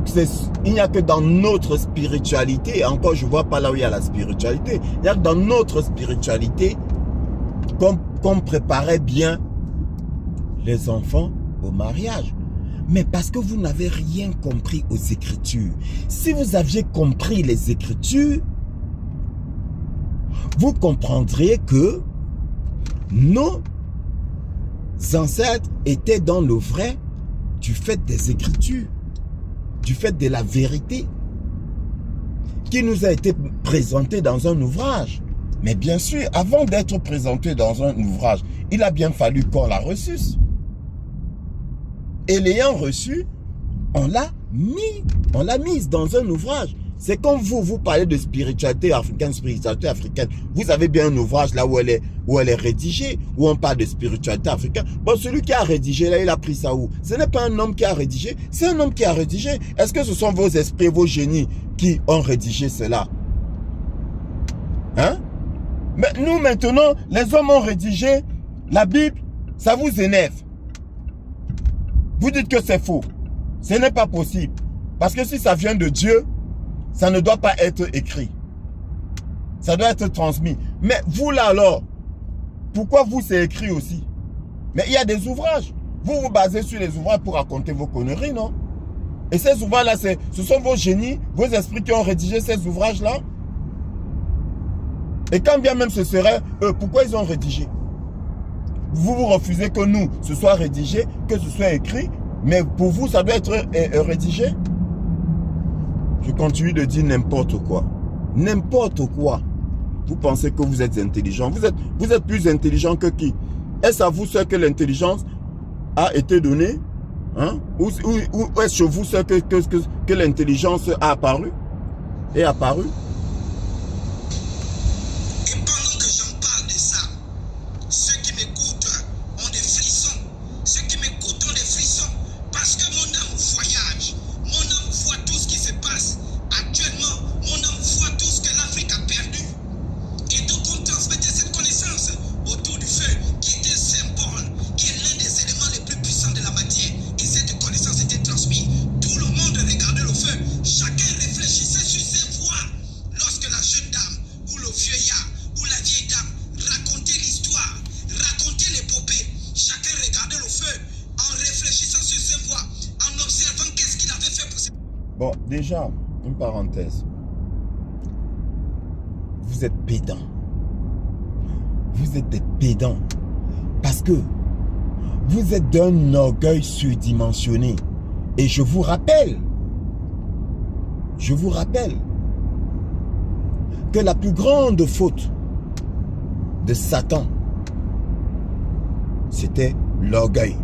Speaker 1: il n'y a que dans notre spiritualité, encore je ne vois pas là où il y a la spiritualité, il y a que dans notre spiritualité qu'on préparait bien les enfants au mariage. Mais parce que vous n'avez rien compris aux Écritures. Si vous aviez compris les Écritures, vous comprendriez que nos ancêtres étaient dans le vrai du fait des Écritures, du fait de la vérité qui nous a été présentée dans un ouvrage. Mais bien sûr, avant d'être présenté dans un ouvrage, il a bien fallu qu'on la reçût. Et l'ayant reçu, on l'a mise dans un ouvrage. C'est comme vous parlez de spiritualité africaine, vous avez bien un ouvrage là où elle est rédigée, où on parle de spiritualité africaine. Bon, celui qui a rédigé là, il a pris ça où? Ce n'est pas un homme qui a rédigé, c'est un homme qui a rédigé. Est-ce que ce sont vos esprits, vos génies qui ont rédigé cela? Hein? Mais nous maintenant, les hommes ont rédigé la Bible, ça vous énerve. Vous dites que c'est faux. Ce n'est pas possible. Parce que si ça vient de Dieu, ça ne doit pas être écrit. Ça doit être transmis. Mais vous là alors, pourquoi vous c'est écrit aussi? Mais il y a des ouvrages. Vous vous basez sur les ouvrages pour raconter vos conneries, non? Et ces ouvrages-là, ce sont vos génies, vos esprits qui ont rédigé ces ouvrages-là. Et quand bien même ce serait eux, pourquoi ils ont rédigé? Vous refusez que nous, ce soit rédigé, que ce soit écrit, mais pour vous, ça doit être rédigé? Je continue de dire n'importe quoi. N'importe quoi. Vous pensez que vous êtes intelligent. Vous êtes plus intelligent que qui? Est-ce à vous seul que l'intelligence a été donnée? Hein? Ou est-ce chez vous seul que l'intelligence a apparu? Est apparue?
Speaker 2: Et pendant que j'en parle de ça, ceux qui m'écoutent ont des frissons. Ceux qui m'écoutent ont des frissons. Parce que mon âme voyage. Mon âme voit tout ce qui se passe. Actuellement, mon âme voit tout ce que l'Afrique a perdu. Et donc on transmettait cette connaissance autour du feu, qui était un symbole, qui est l'un des éléments les plus puissants de la matière. Et cette connaissance était transmise. Tout le monde regardait le feu. Chacun réfléchissait sur ses voix. Lorsque la jeune dame, ou le vieillard, ou la vieille dame racontait l'histoire, racontait l'épopée, chacun regardait le feu en réfléchissant sur ses voix, en observant qu'est-ce qu'il avait fait pour ses...
Speaker 1: Bon, déjà, une parenthèse. Vous êtes pédants. Vous êtes des pédants. Parce que vous êtes d'un orgueil surdimensionné. Et je vous rappelle que la plus grande faute de Satan, c'était l'orgueil.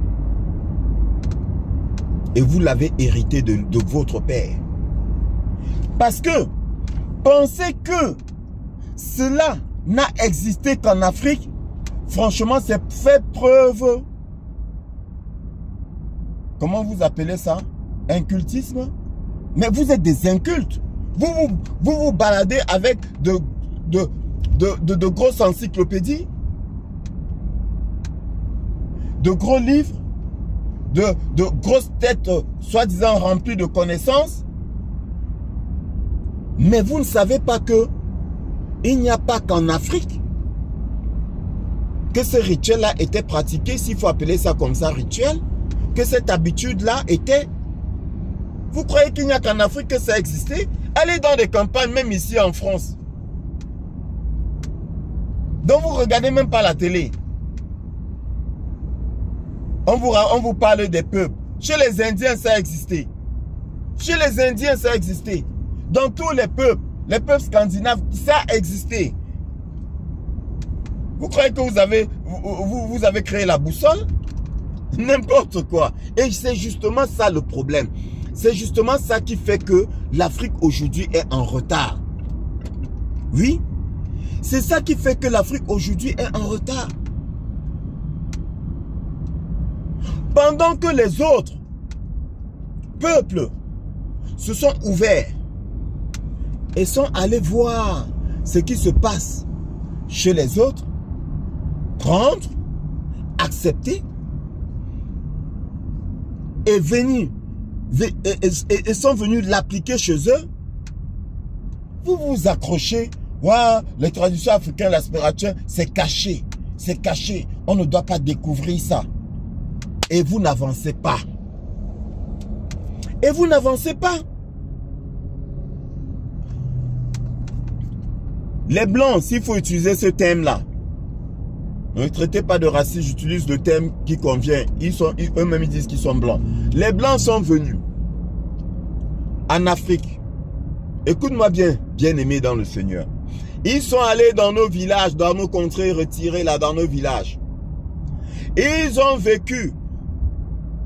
Speaker 1: Et vous l'avez hérité de votre père. Parce que pensez que cela n'a existé qu'en Afrique, franchement, c'est fait preuve. Comment vous appelez ça? Incultisme? Mais vous êtes des incultes. Vous baladez avec de grosses encyclopédies, de gros livres, de grosses têtes soi-disant remplies de connaissances. Mais vous ne savez pas que il n'y a pas qu'en Afrique que ce rituel-là était pratiqué, s'il faut appeler ça comme ça, rituel, que cette habitude-là était... Vous croyez qu'il n'y a qu'en Afrique que ça existait? Allez dans des campagnes, même ici en France. Donc vous ne regardez même pas la télé. On vous parle des peuples. Chez les Indiens, ça existait. Chez les Indiens, ça existait. Dans tous les peuples scandinaves, ça existait. Vous croyez que vous avez créé la boussole? N'importe quoi. Et c'est justement ça le problème. C'est justement ça qui fait que l'Afrique aujourd'hui est en retard. Oui, c'est ça qui fait que l'Afrique aujourd'hui est en retard. Pendant que les autres peuples se sont ouverts et sont allés voir ce qui se passe chez les autres, prendre, accepter et venir et sont venus l'appliquer chez eux. Vous vous accrochez. Ouais, les traditions africaines, la spirituelle, c'est caché. C'est caché. On ne doit pas découvrir ça. Et vous n'avancez pas. Et vous n'avancez pas. Les blancs, s'il faut utiliser ce thème-là, ne traitez pas de racisme, j'utilise le thème qui convient. Eux-mêmes ils disent qu'ils sont blancs. Les blancs sont venus en Afrique. Écoute-moi bien, bien-aimé dans le Seigneur. Ils sont allés dans nos villages, dans nos contrées retirées, là, dans nos villages. Ils ont vécu.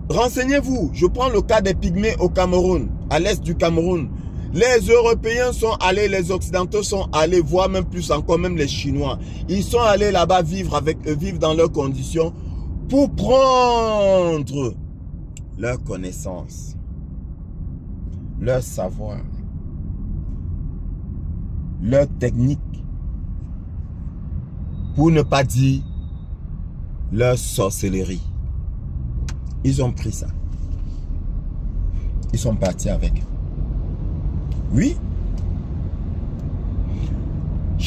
Speaker 1: Renseignez-vous, je prends le cas des Pygmées au Cameroun, à l'est du Cameroun. Les Européens sont allés, les Occidentaux sont allés, voire même plus encore, même les Chinois. Ils sont allés là-bas vivre avec eux, vivre dans leurs conditions pour prendre leur connaissance, leur savoir, leur technique, pour ne pas dire leur sorcellerie. Ils ont pris ça. Ils sont partis avec. Oui,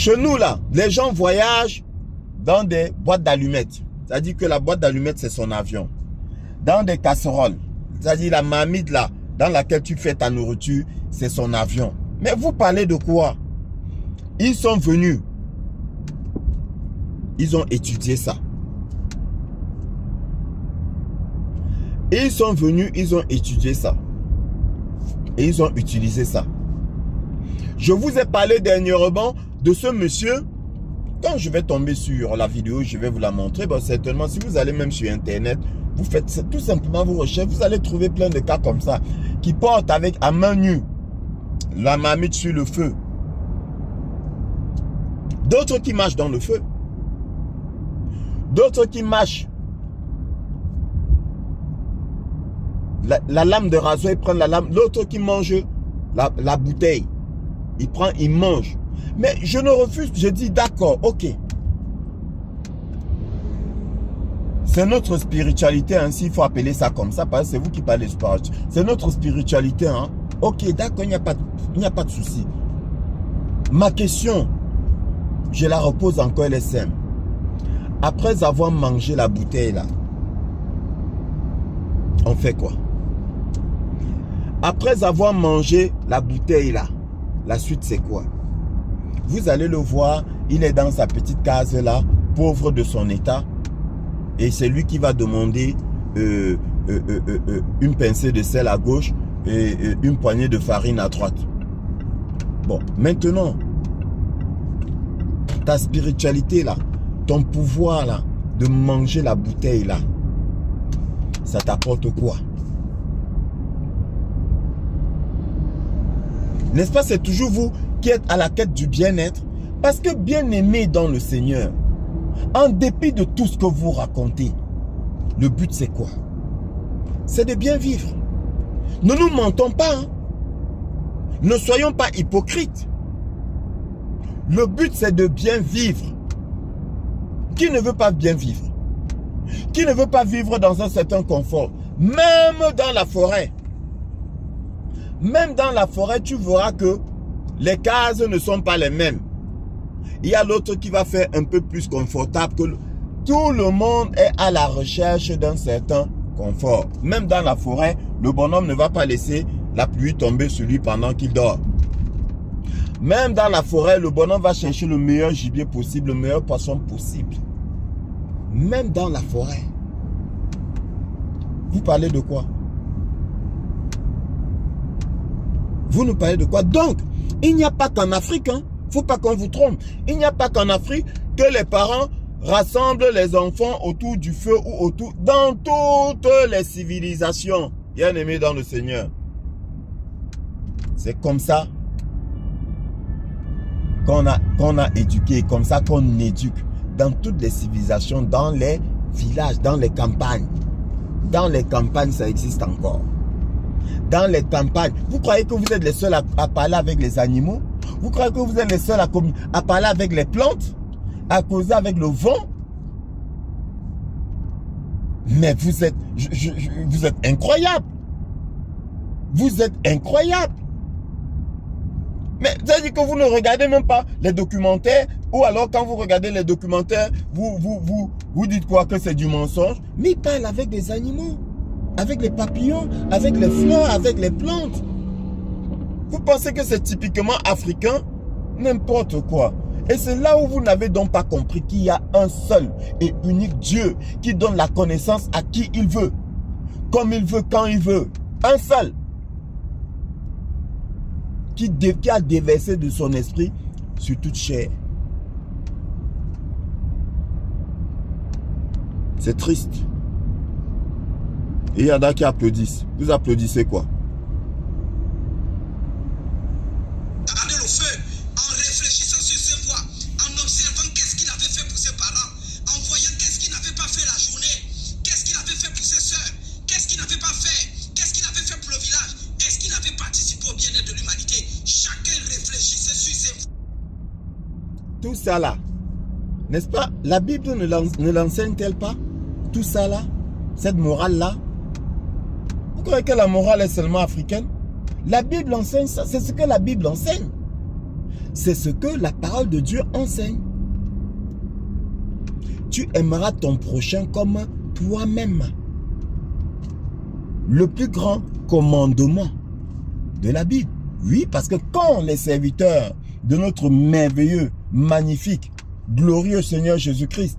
Speaker 1: Chez nous, là, les gens voyagent dans des boîtes d'allumettes. C'est-à-dire que la boîte d'allumettes, c'est son avion. Dans des casseroles. C'est-à-dire la marmite, là, dans laquelle tu fais ta nourriture, c'est son avion. Mais vous parlez de quoi? Ils sont venus. Ils ont étudié ça. Ils sont venus, ils ont étudié ça. Et ils ont utilisé ça. Je vous ai parlé dernièrement de ce monsieur. Quand je vais tomber sur la vidéo, je vais vous la montrer. Bon, certainement, si vous allez même sur Internet, vous faites tout simplement vos recherches, vous allez trouver plein de cas comme ça. Qui portent avec à main nue la marmite sur le feu. D'autres qui marchent dans le feu. D'autres qui marchent. La lame de rasoir, ils prennent la lame. L'autre qui mange la bouteille. Il prend, il mange. Mais je ne refuse, je dis d'accord, ok. C'est notre spiritualité, hein, s'il faut appeler ça comme ça, parce que c'est vous qui parlez spiritualité. C'est notre spiritualité, hein. Ok, d'accord, il n'y a pas de souci. Ma question, je la repose encore, elle est simple. Après avoir mangé la bouteille là, on fait quoi? Après avoir mangé la bouteille là, la suite c'est quoi? Vous allez le voir, il est dans sa petite case là, pauvre de son état. Et c'est lui qui va demander une pincée de sel à gauche et une poignée de farine à droite. Bon, maintenant, ta spiritualité là, ton pouvoir là, de manger la bouteille là, ça t'apporte quoi? N'est-ce pas, c'est toujours vous qui êtes à la quête du bien-être? Parce que bien-aimé dans le Seigneur, en dépit de tout ce que vous racontez, le but c'est quoi? C'est de bien vivre. Ne nous mentons pas. Hein? Ne soyons pas hypocrites. Le but c'est de bien vivre. Qui ne veut pas bien vivre? Qui ne veut pas vivre dans un certain confort? Même dans la forêt. Même dans la forêt, tu verras que les cases ne sont pas les mêmes. Il y a l'autre qui va faire un peu plus confortable que tout le monde est à la recherche d'un certain confort. Même dans la forêt, le bonhomme ne va pas laisser la pluie tomber sur lui pendant qu'il dort. Même dans la forêt, le bonhomme va chercher le meilleur gibier possible, le meilleur poisson possible. Même dans la forêt. Vous parlez de quoi? Vous nous parlez de quoi? Donc, il n'y a pas qu'en Afrique, hein. Faut pas qu'on vous trompe. Il n'y a pas qu'en Afrique que les parents rassemblent les enfants autour du feu ou autour, dans toutes les civilisations. Bien-aimés dans le Seigneur. C'est comme ça qu'on a éduqué, comme ça qu'on éduque dans toutes les civilisations, dans les villages, dans les campagnes. Dans les campagnes, ça existe encore. Dans les campagnes, vous croyez que vous êtes les seuls à parler avec les animaux? Vous croyez que vous êtes les seuls à parler avec les plantes? À causer avec le vent? Mais vous êtes incroyable. Vous êtes incroyable. Mais ça veut dire que vous ne regardez même pas les documentaires, ou alors quand vous regardez les documentaires, vous dites quoi? Que c'est du mensonge? Mais ils parlent avec des animaux, avec les papillons, avec les fleurs, avec les plantes. Vous pensez que c'est typiquement africain? N'importe quoi. Et c'est là où vous n'avez donc pas compris qu'il y a un seul et unique Dieu qui donne la connaissance à qui il veut, comme il veut, quand il veut. Un seul. Qui a déversé de son esprit sur toute chair. C'est triste. Et il y en a qui applaudissent. Vous applaudissez quoi?
Speaker 2: Regardez le feu en réfléchissant sur ses voies, en observant qu'est-ce qu'il avait fait pour ses parents, en voyant qu'est-ce qu'il n'avait pas fait la journée, qu'est-ce qu'il avait fait pour ses soeurs, qu'est-ce qu'il n'avait pas fait, qu'est-ce qu'il avait fait pour le village, est-ce qu'il avait participé au bien-être de l'humanité. Chacun réfléchissait sur ses voies.
Speaker 1: Tout ça là, n'est-ce pas? La Bible ne l'enseigne-t-elle pas? Tout ça là, cette morale là. Vous croyez que la morale est seulement africaine? La Bible enseigne ça, c'est ce que la Bible enseigne. C'est ce que la parole de Dieu enseigne. Tu aimeras ton prochain comme toi-même. Le plus grand commandement de la Bible. Oui, parce que quand les serviteurs de notre merveilleux, magnifique, glorieux Seigneur Jésus-Christ,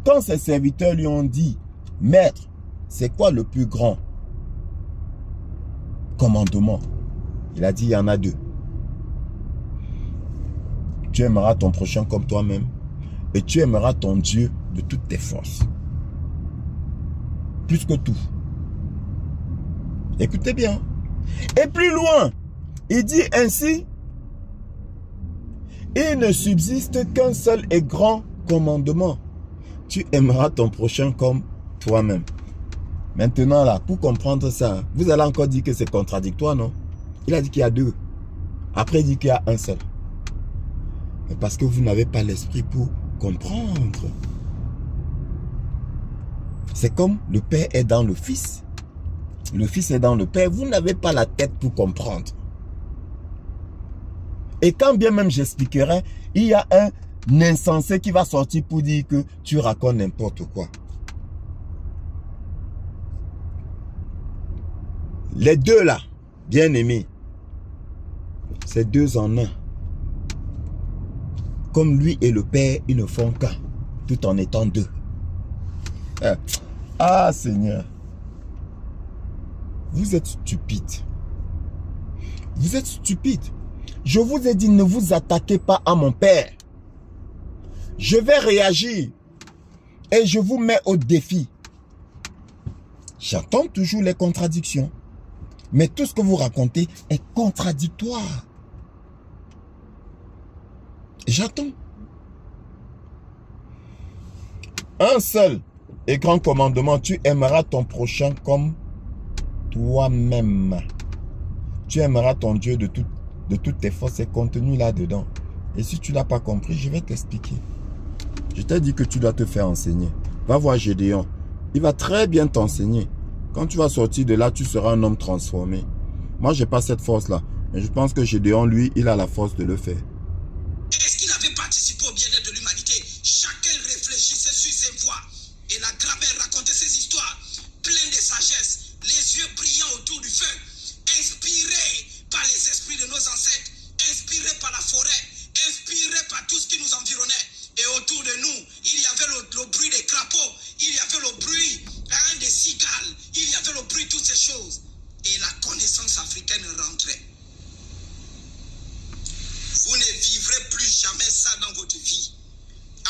Speaker 1: quand ses serviteurs lui ont dit, « Maître, c'est quoi le plus grand commandement ?» Il a dit, il y en a deux. Tu aimeras ton prochain comme toi-même et tu aimeras ton Dieu de toutes tes forces. Plus que tout. Écoutez bien. Et plus loin, il dit ainsi, il ne subsiste qu'un seul et grand commandement. Tu aimeras ton prochain comme toi-même. Maintenant là, pour comprendre ça, vous allez encore dire que c'est contradictoire, non? Il a dit qu'il y a deux. Après, il dit qu'il y a un seul. Mais parce que vous n'avez pas l'esprit pour comprendre. C'est comme le Père est dans le Fils. Le Fils est dans le Père. Vous n'avez pas la tête pour comprendre. Et quand bien même j'expliquerai, il y a un insensé qui va sortir pour dire que tu racontes n'importe quoi. Les deux là, bien aimés, c'est deux en un. Comme lui et le Père, ils ne font qu'un, tout en étant deux. Ah Seigneur, vous êtes stupide. Vous êtes stupide. Je vous ai dit, ne vous attaquez pas à mon Père. Je vais réagir et je vous mets au défi. J'entends toujours les contradictions. Mais tout ce que vous racontez est contradictoire. J'attends. Un seul et grand commandement, tu aimeras ton prochain comme toi-même. Tu aimeras ton Dieu de toutes tes forces. C'est contenu là-dedans. Et si tu ne l'as pas compris, je vais t'expliquer. Je t'ai dit que tu dois te faire enseigner. Va voir Gédéon. Il va très bien t'enseigner. Quand tu vas sortir de là, tu seras un homme transformé. Moi, je n'ai pas cette force-là. Mais je pense que Gédéon, lui, il a la force de le faire.
Speaker 2: Est-ce qu'il avait participé au bien-être de l'humanité? Chacun réfléchissait sur ses voies. Et la grand-mère racontait ses histoires, pleines de sagesse, les yeux brillants autour du feu, inspirés par les esprits de nos ancêtres, inspirés par la forêt, inspirés par tout ce qui nous environnait. Et autour de nous, il y avait le bruit des crapauds, il y avait le bruit des cigales, il y avait le bruit de toutes ces choses. Et la connaissance africaine rentrait. Vous ne vivrez plus jamais ça dans votre vie,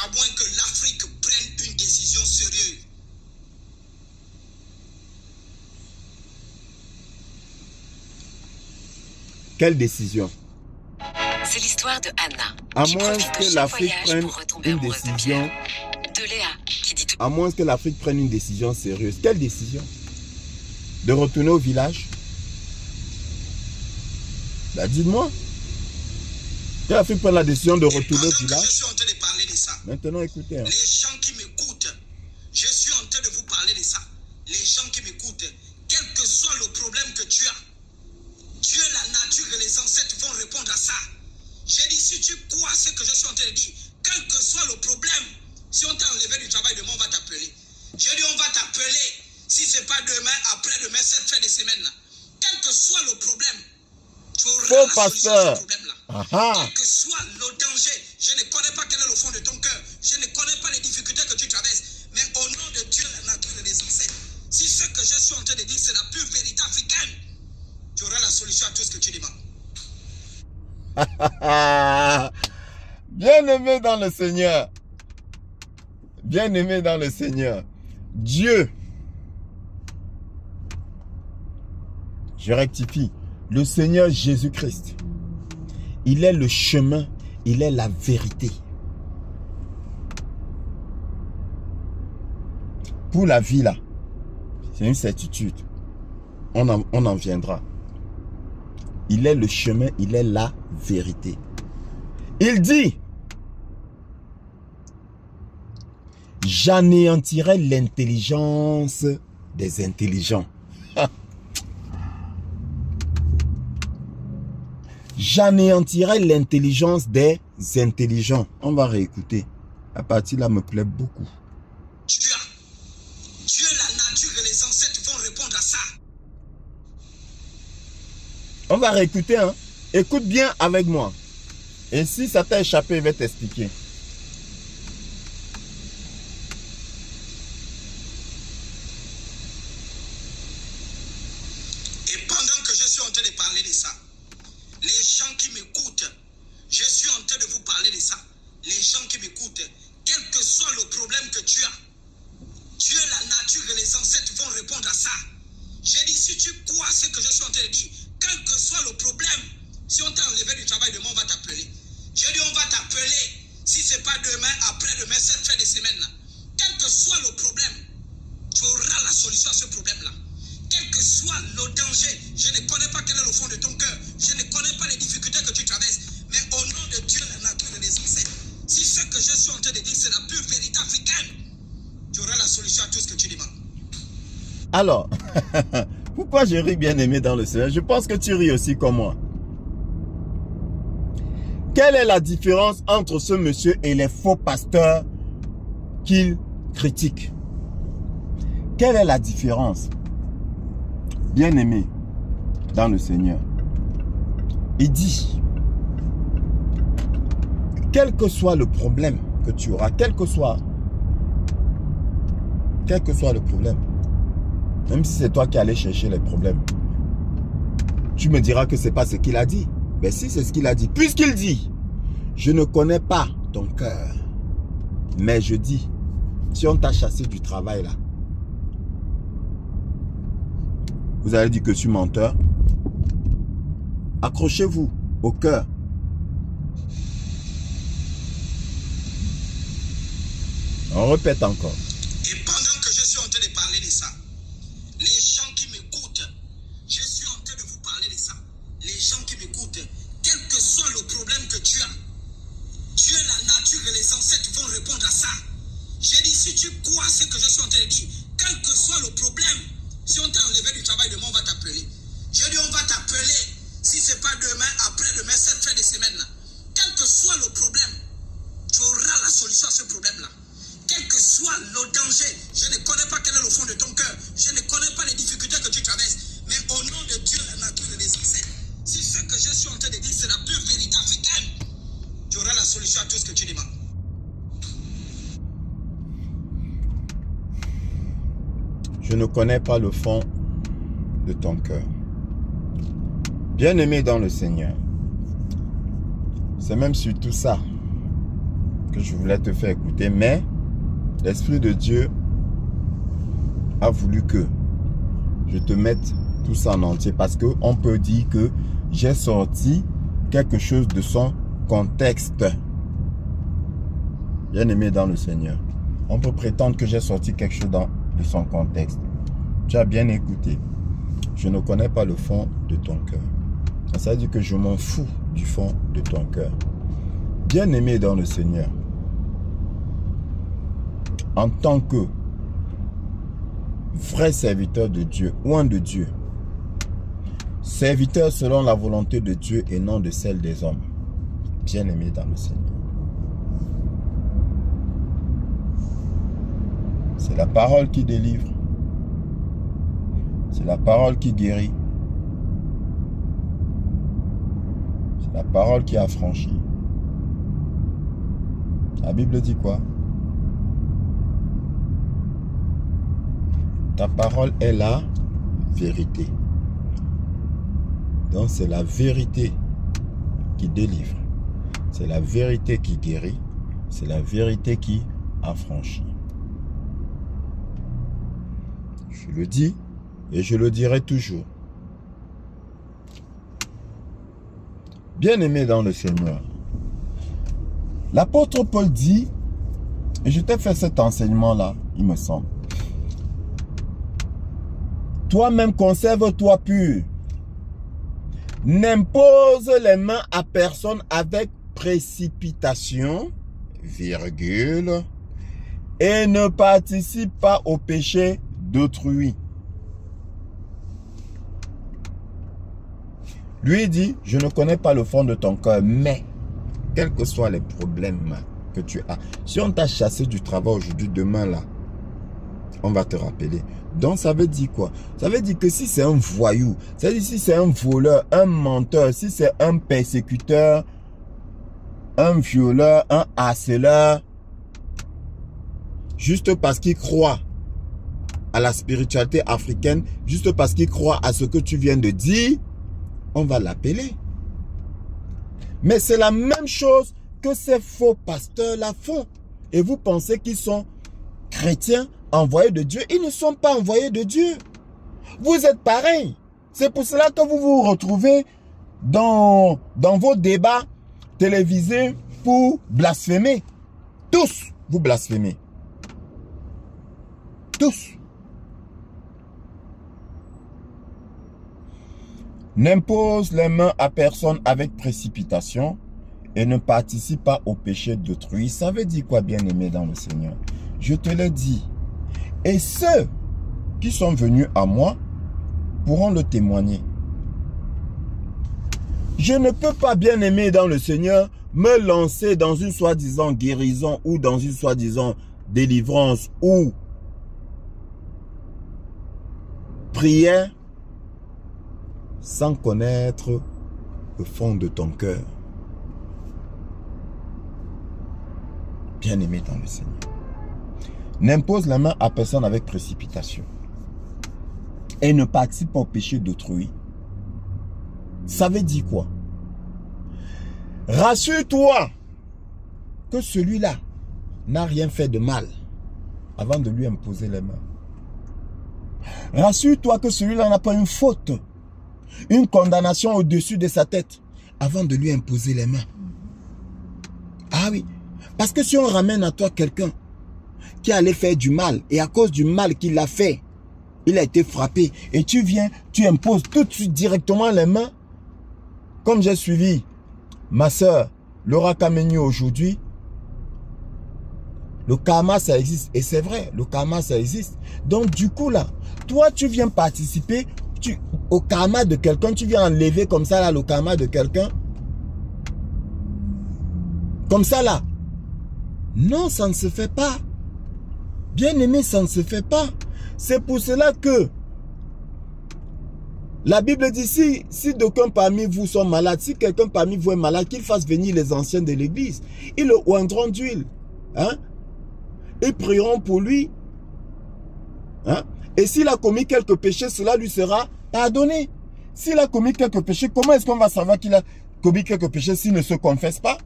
Speaker 2: à moins que l'Afrique prenne une décision sérieuse.
Speaker 1: Quelle décision?
Speaker 4: C'est l'histoire de Anna.
Speaker 1: À moins que l'Afrique prenne une décision.
Speaker 4: De Léa, qui dit tout.
Speaker 1: À moins que l'Afrique prenne une décision sérieuse. Quelle décision? De retourner au village? Bah, dites-moi. Que l'Afrique prenne la décision de retourner au village.
Speaker 2: Je suis en train de parler de ça.
Speaker 1: Maintenant, écoutez. Hein.
Speaker 2: Les gens qui m'écoutent, je suis en train de vous parler de ça. Les gens qui m'écoutent, quel que soit le problème que tu as, Dieu, la nature et les ancêtres vont répondre à ça. J'ai dit, si tu crois ce que je suis en train de dire, quel que soit le problème, si on t'a enlevé du travail, demain on va t'appeler. J'ai dit, on va t'appeler. Si ce n'est pas demain, après-demain, cette fin de semaine-là. Quel que soit le problème, tu auras la solution à ce problème-là. Quel que soit le danger, je ne connais pas quel est le fond de ton cœur. Je ne connais pas les difficultés que tu traverses. Mais au nom de Dieu, la nature et les ancêtres, si ce que je suis en train de dire, c'est la pure vérité africaine, tu auras la solution à tout ce que tu demandes.
Speaker 1: Bien-aimé dans le Seigneur. Bien-aimé dans le Seigneur. Dieu. Je rectifie. Le Seigneur Jésus-Christ. Il est le chemin. Il est la vérité. Pour la vie là, c'est une certitude. On en viendra. Il est le chemin, il est la vérité. Il dit, j'anéantirai l'intelligence des intelligents. J'anéantirai l'intelligence des intelligents. On va réécouter. La partie là me plaît beaucoup.
Speaker 2: Dieu, la nature et les ancêtres vont répondre à ça.
Speaker 1: On va réécouter, hein. Écoute bien avec moi. Et si ça t'a échappé, je vais t'expliquer.
Speaker 2: Et pendant que je suis en train de parler de ça, les gens qui m'écoutent, je suis en train de vous parler de ça. Les gens qui m'écoutent, quel que soit le problème que tu as, Dieu, la nature et les ancêtres vont répondre à ça. J'ai dit, si tu crois ce que je suis en train de dire, quel que soit le problème, si on t'a enlevé du travail demain, on va t'appeler. J'ai dit, on va t'appeler. Si ce n'est pas demain, après-demain, cette fin de semaine-là. Quel que soit le problème, tu auras la solution à ce problème-là. Quel que soit le danger, je ne connais pas quel est le fond de ton cœur. Je ne connais pas les difficultés que tu traverses. Mais au nom de Dieu, la nature et les ancêtres, si ce que je suis en train de dire, c'est la pure vérité africaine, tu auras la solution à tout ce que tu demandes.
Speaker 1: Alors, pourquoi je ris, bien aimé dans le Seigneur? Je pense que tu ris aussi comme moi. Quelle est la différence entre ce monsieur et les faux pasteurs qu'il critique? Quelle est la différence? Bien aimé dans le Seigneur, il dit, quel que soit le problème que tu auras, quel que soit le problème, même si c'est toi qui allais chercher les problèmes, tu me diras que c'est pas ce qu'il a dit. Mais si c'est ce qu'il a dit, puisqu'il dit, je ne connais pas ton cœur, mais je dis, si on t'a chassé du travail là, vous allez dire que je suis menteur. Accrochez-vous au cœur. On répète encore.
Speaker 2: Et pendant que je suis en train de parler de ça, les gens qui m'écoutent, je suis en train de vous parler de ça. Les gens qui m'écoutent, quel que soit le problème que tu as, Dieu, la nature et les ancêtres vont répondre à ça. J'ai dit, si tu crois ce que je suis en train de dire, quel que soit le problème, si on t'a enlevé du travail demain, on va t'appeler. J'ai dit, on va t'appeler. Si ce n'est pas demain, après-demain, cette fin de semaine-là. Quel que soit le problème, tu auras la solution à ce problème-là. Quel que soit le danger, je ne connais pas quel est le fond de ton cœur. Je ne connais pas les difficultés que tu traverses. Mais au nom de Dieu, la nature et les ancêtres, si ce que je suis en train de dire, c'est la pure vérité africaine, tu auras la solution à tout ce que tu demandes.
Speaker 1: Je ne connais pas le fond de ton cœur. Bien-aimé dans le Seigneur, c'est même sur tout ça que je voulais te faire écouter, mais l'Esprit de Dieu a voulu que je te mette tout ça en entier, parce qu'on peut dire que j'ai sorti quelque chose de son contexte. Bien-aimé dans le Seigneur, on peut prétendre que j'ai sorti quelque chose de son contexte. Tu as bien écouté. Je ne connais pas le fond de ton cœur. Ça veut dire que je m'en fous du fond de ton cœur. Bien-aimé dans le Seigneur, en tant que vrai serviteur de Dieu, oint de Dieu, serviteur selon la volonté de Dieu et non de celle des hommes, bien-aimé dans le Seigneur, c'est la parole qui délivre, c'est la parole qui guérit, c'est la parole qui affranchit. La Bible dit quoi? Ta parole est la vérité. Donc c'est la vérité qui délivre. C'est la vérité qui guérit. C'est la vérité qui affranchit. Je le dis et je le dirai toujours. Bien-aimé dans le Seigneur, l'apôtre Paul dit, et je t'ai fait cet enseignement-là, il me semble. Toi-même conserve-toi pur. N'impose les mains à personne avec précipitation, virgule, et ne participe pas au péché d'autrui. Lui il dit, je ne connais pas le fond de ton cœur, mais quels que soient les problèmes que tu as, si on t'a chassé du travail aujourd'hui, demain là, on va te rappeler. Donc ça veut dire quoi? Ça veut dire que si c'est un voyou, ça veut dire si c'est un voleur, un menteur, si c'est un persécuteur, un violeur, un harceleur, juste parce qu'il croit à la spiritualité africaine, juste parce qu'il croit à ce que tu viens de dire, on va l'appeler. Mais c'est la même chose que ces faux pasteurs-là font. Et vous pensez qu'ils sont chrétiens, envoyés de Dieu? Ils ne sont pas envoyés de Dieu. Vous êtes pareil. C'est pour cela que vous vous retrouvez dans vos débats télévisés pour blasphémer. Tous, vous blasphémez. Tous. N'impose les mains à personne avec précipitation et ne participe pas au péché d'autrui. Ça veut dire quoi, bien-aimé dans le Seigneur? Je te l'ai dit. Et ceux qui sont venus à moi pourront le témoigner. Je ne peux pas, bien-aimé dans le Seigneur, me lancer dans une soi-disant guérison ou dans une soi-disant délivrance ou prière sans connaître le fond de ton cœur. Bien-aimé dans le Seigneur. N'impose la main à personne avec précipitation. Et ne participe pas au péché d'autrui. Ça veut dire quoi? Rassure-toi que celui-là n'a rien fait de mal avant de lui imposer les mains. Rassure-toi que celui-là n'a pas une faute, une condamnation au-dessus de sa tête avant de lui imposer les mains. Ah oui, parce que si on ramène à toi quelqu'un qui allait faire du mal et à cause du mal qu'il a fait, il a été frappé et tu viens, tu imposes tout de suite directement les mains. Comme j'ai suivi ma soeur Laura Kamenyu aujourd'hui, le karma ça existe et c'est vrai, le karma ça existe. Donc du coup là, toi tu viens participer au karma de quelqu'un, tu viens enlever comme ça là le karma de quelqu'un. Comme ça là. Non, ça ne se fait pas. Bien aimé, ça ne se fait pas. C'est pour cela que la Bible dit, si d'aucuns parmi vous sont malades, si quelqu'un parmi vous est malade, qu'il fasse venir les anciens de l'église. Ils le oindront d'huile. Hein? Ils prieront pour lui. Hein? Et s'il a commis quelques péchés, cela lui sera pardonné. S'il a commis quelques péchés, comment est-ce qu'on va savoir qu'il a commis quelques péchés s'il ne se confesse pas?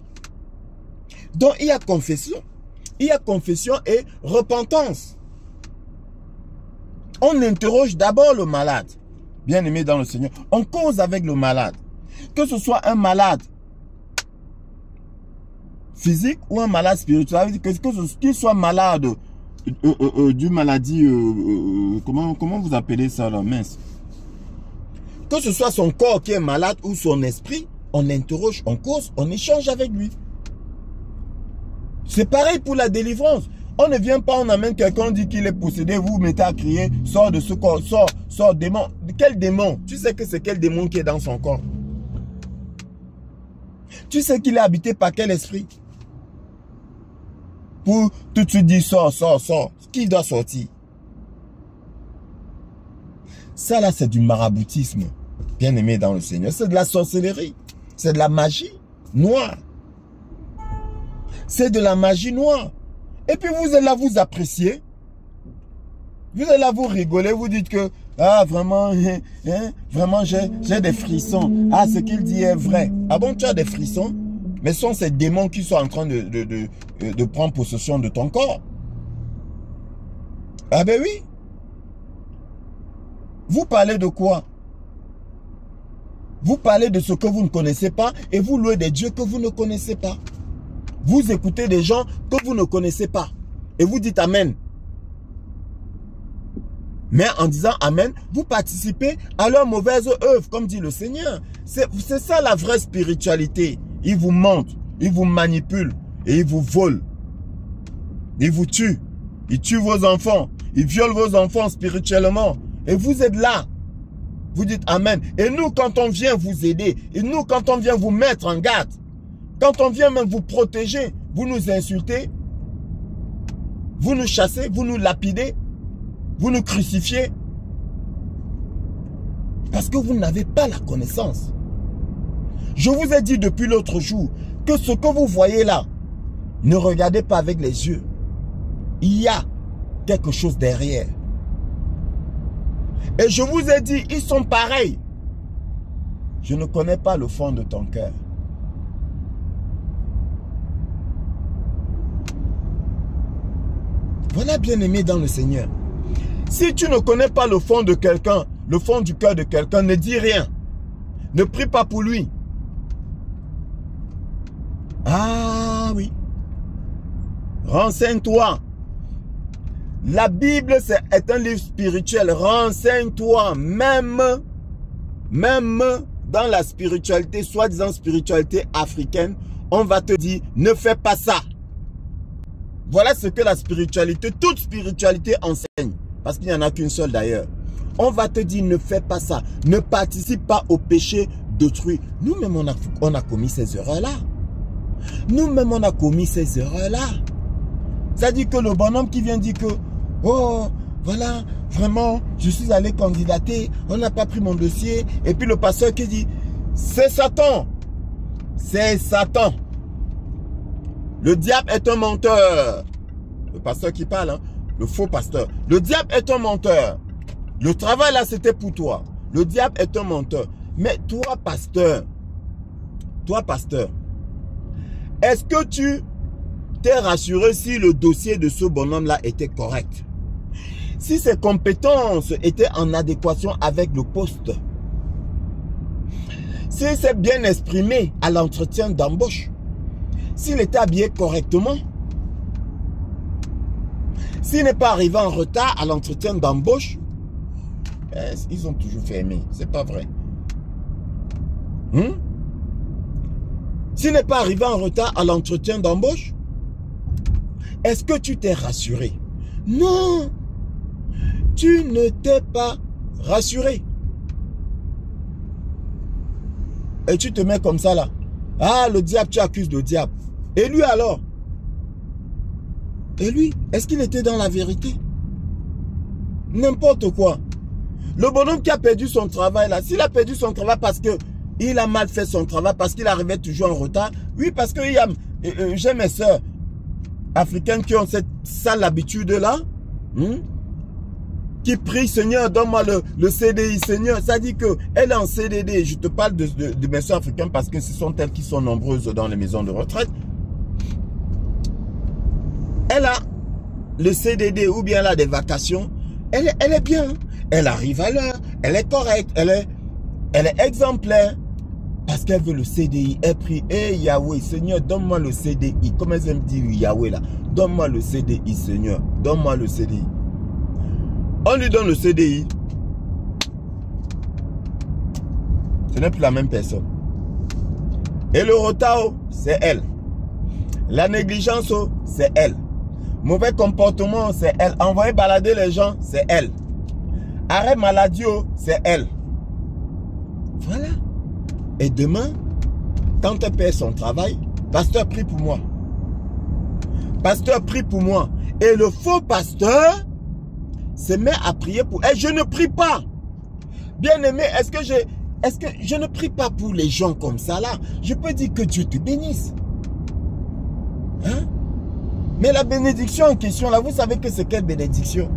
Speaker 1: Donc il y a confession. Il y a confession et repentance. On interroge d'abord le malade. Bien-aimé dans le Seigneur. On cause avec le malade. Que ce soit un malade physique ou un malade spirituel. Qu'il soit malade d'une maladie, comment vous appelez ça là, mince. Que ce soit son corps qui est malade ou son esprit, on interroge, on cause, on échange avec lui. C'est pareil pour la délivrance. On ne vient pas, on amène quelqu'un, on dit qu'il est possédé, vous vous mettez à crier, sors de ce corps, sors, démon. Quel démon? Tu sais que c'est quel démon qui est dans son corps? Tu sais qu'il est habité par quel esprit? Pour tout de suite dire sors. Qui doit sortir? Ça là, c'est du maraboutisme. Bien aimé dans le Seigneur. C'est de la sorcellerie. C'est de la magie noire. C'est de la magie noire. Et puis vous êtes là, vous appréciez. Vous êtes là, vous rigolez, vous dites que, ah vraiment, vraiment j'ai des frissons. Ah, ce qu'il dit est vrai. Ah bon, tu as des frissons? Mais ce sont ces démons qui sont en train de prendre possession de ton corps. Ah ben oui. Vous parlez de quoi? Vous parlez de ce que vous ne connaissez pas et vous louez des dieux que vous ne connaissez pas. Vous écoutez des gens que vous ne connaissez pas. Et vous dites Amen. Mais en disant Amen, vous participez à leur mauvaise œuvre, comme dit le Seigneur. C'est ça la vraie spiritualité. Ils vous mentent, ils vous manipulent et ils vous volent. Ils vous tuent. Ils tuent vos enfants. Ils violent vos enfants spirituellement. Et vous êtes là. vous dites Amen. Et nous, quand on vient vous aider, et nous, quand on vient vous mettre en garde, quand on vient même vous protéger, vous nous insultez, vous nous chassez, vous nous lapidez, vous nous crucifiez. Parce que vous n'avez pas la connaissance. Je vous ai dit depuis l'autre jour que ce que vous voyez là, ne regardez pas avec les yeux. Il y a quelque chose derrière. Et je vous ai dit, ils sont pareils. Je ne connais pas le fond de ton cœur. Voilà, bien-aimé dans le Seigneur. Si tu ne connais pas le fond de quelqu'un, le fond du cœur de quelqu'un, ne dis rien. Ne prie pas pour lui. Ah oui. Renseigne-toi. La Bible est un livre spirituel. Renseigne-toi. Même dans la spiritualité, soi-disant spiritualité africaine, on va te dire, ne fais pas ça. Voilà ce que la spiritualité, toute spiritualité enseigne. Parce qu'il n'y en a qu'une seule d'ailleurs. On va te dire, ne fais pas ça. Ne participe pas au péché d'autrui. Nous-mêmes, on a commis ces erreurs-là. Nous-mêmes, on a commis ces erreurs-là. C'est-à-dire que le bonhomme qui vient dire que, oh, voilà, vraiment, je suis allé candidater, on n'a pas pris mon dossier. Et puis le pasteur qui dit, c'est Satan. C'est Satan. Le diable est un menteur. Le pasteur qui parle, hein, le faux pasteur. Le diable est un menteur. Le travail là, c'était pour toi. Le diable est un menteur. Mais toi, pasteur, est-ce que tu t'es rassuré si le dossier de ce bonhomme-là était correct? Si ses compétences étaient en adéquation avec le poste? S'il s'est bien exprimé à l'entretien d'embauche? S'il était habillé correctement? S'il n'est pas arrivé en retard à l'entretien d'embauche? Ils ont toujours fermé, c'est pas vrai. S'il n'est pas arrivé en retard à l'entretien d'embauche? Est-ce que tu t'es rassuré? Non, tu ne t'es pas rassuré. Et tu te mets comme ça là. Ah, le diable, tu accuses le diable. Et lui alors? Et lui, est-ce qu'il était dans la vérité? N'importe quoi. Le bonhomme qui a perdu son travail là, s'il a perdu son travail parce qu'il a mal fait son travail, parce qu'il arrivait toujours en retard, oui, parce que j'ai mes soeurs africaines qui ont cette sale habitude là, qui prient, Seigneur, donne-moi le CDI, Seigneur. Ça dit qu'elle est en CDD. Je te parle de mes soeurs africaines parce que ce sont elles qui sont nombreuses dans les maisons de retraite. Elle a le CDD ou bien elle a des vacations. Elle est bien. Elle arrive à l'heure. Elle est correcte. Elle est exemplaire. Parce qu'elle veut le CDI. Elle prie, hey Yahweh, Seigneur, donne-moi le CDI. Comme elle aime dire Yahweh là. Donne-moi le CDI, Seigneur. Donne-moi le CDI. On lui donne le CDI. Ce n'est plus la même personne. Et le retard, c'est elle. La négligence, c'est elle. Mauvais comportement, c'est elle. Envoyer balader les gens, c'est elle. Arrêt maladie, c'est elle. Voilà. Et demain, quand elle perd son travail, pasteur, prie pour moi. Pasteur, prie pour moi. Et le faux pasteur se met à prier pour elle. Je ne prie pas. Bien-aimé, est-ce que je ne prie pas pour les gens comme ça là? Je peux dire que Dieu te bénisse. Hein? Mais la bénédiction en question là, vous savez que c'est quelle bénédiction?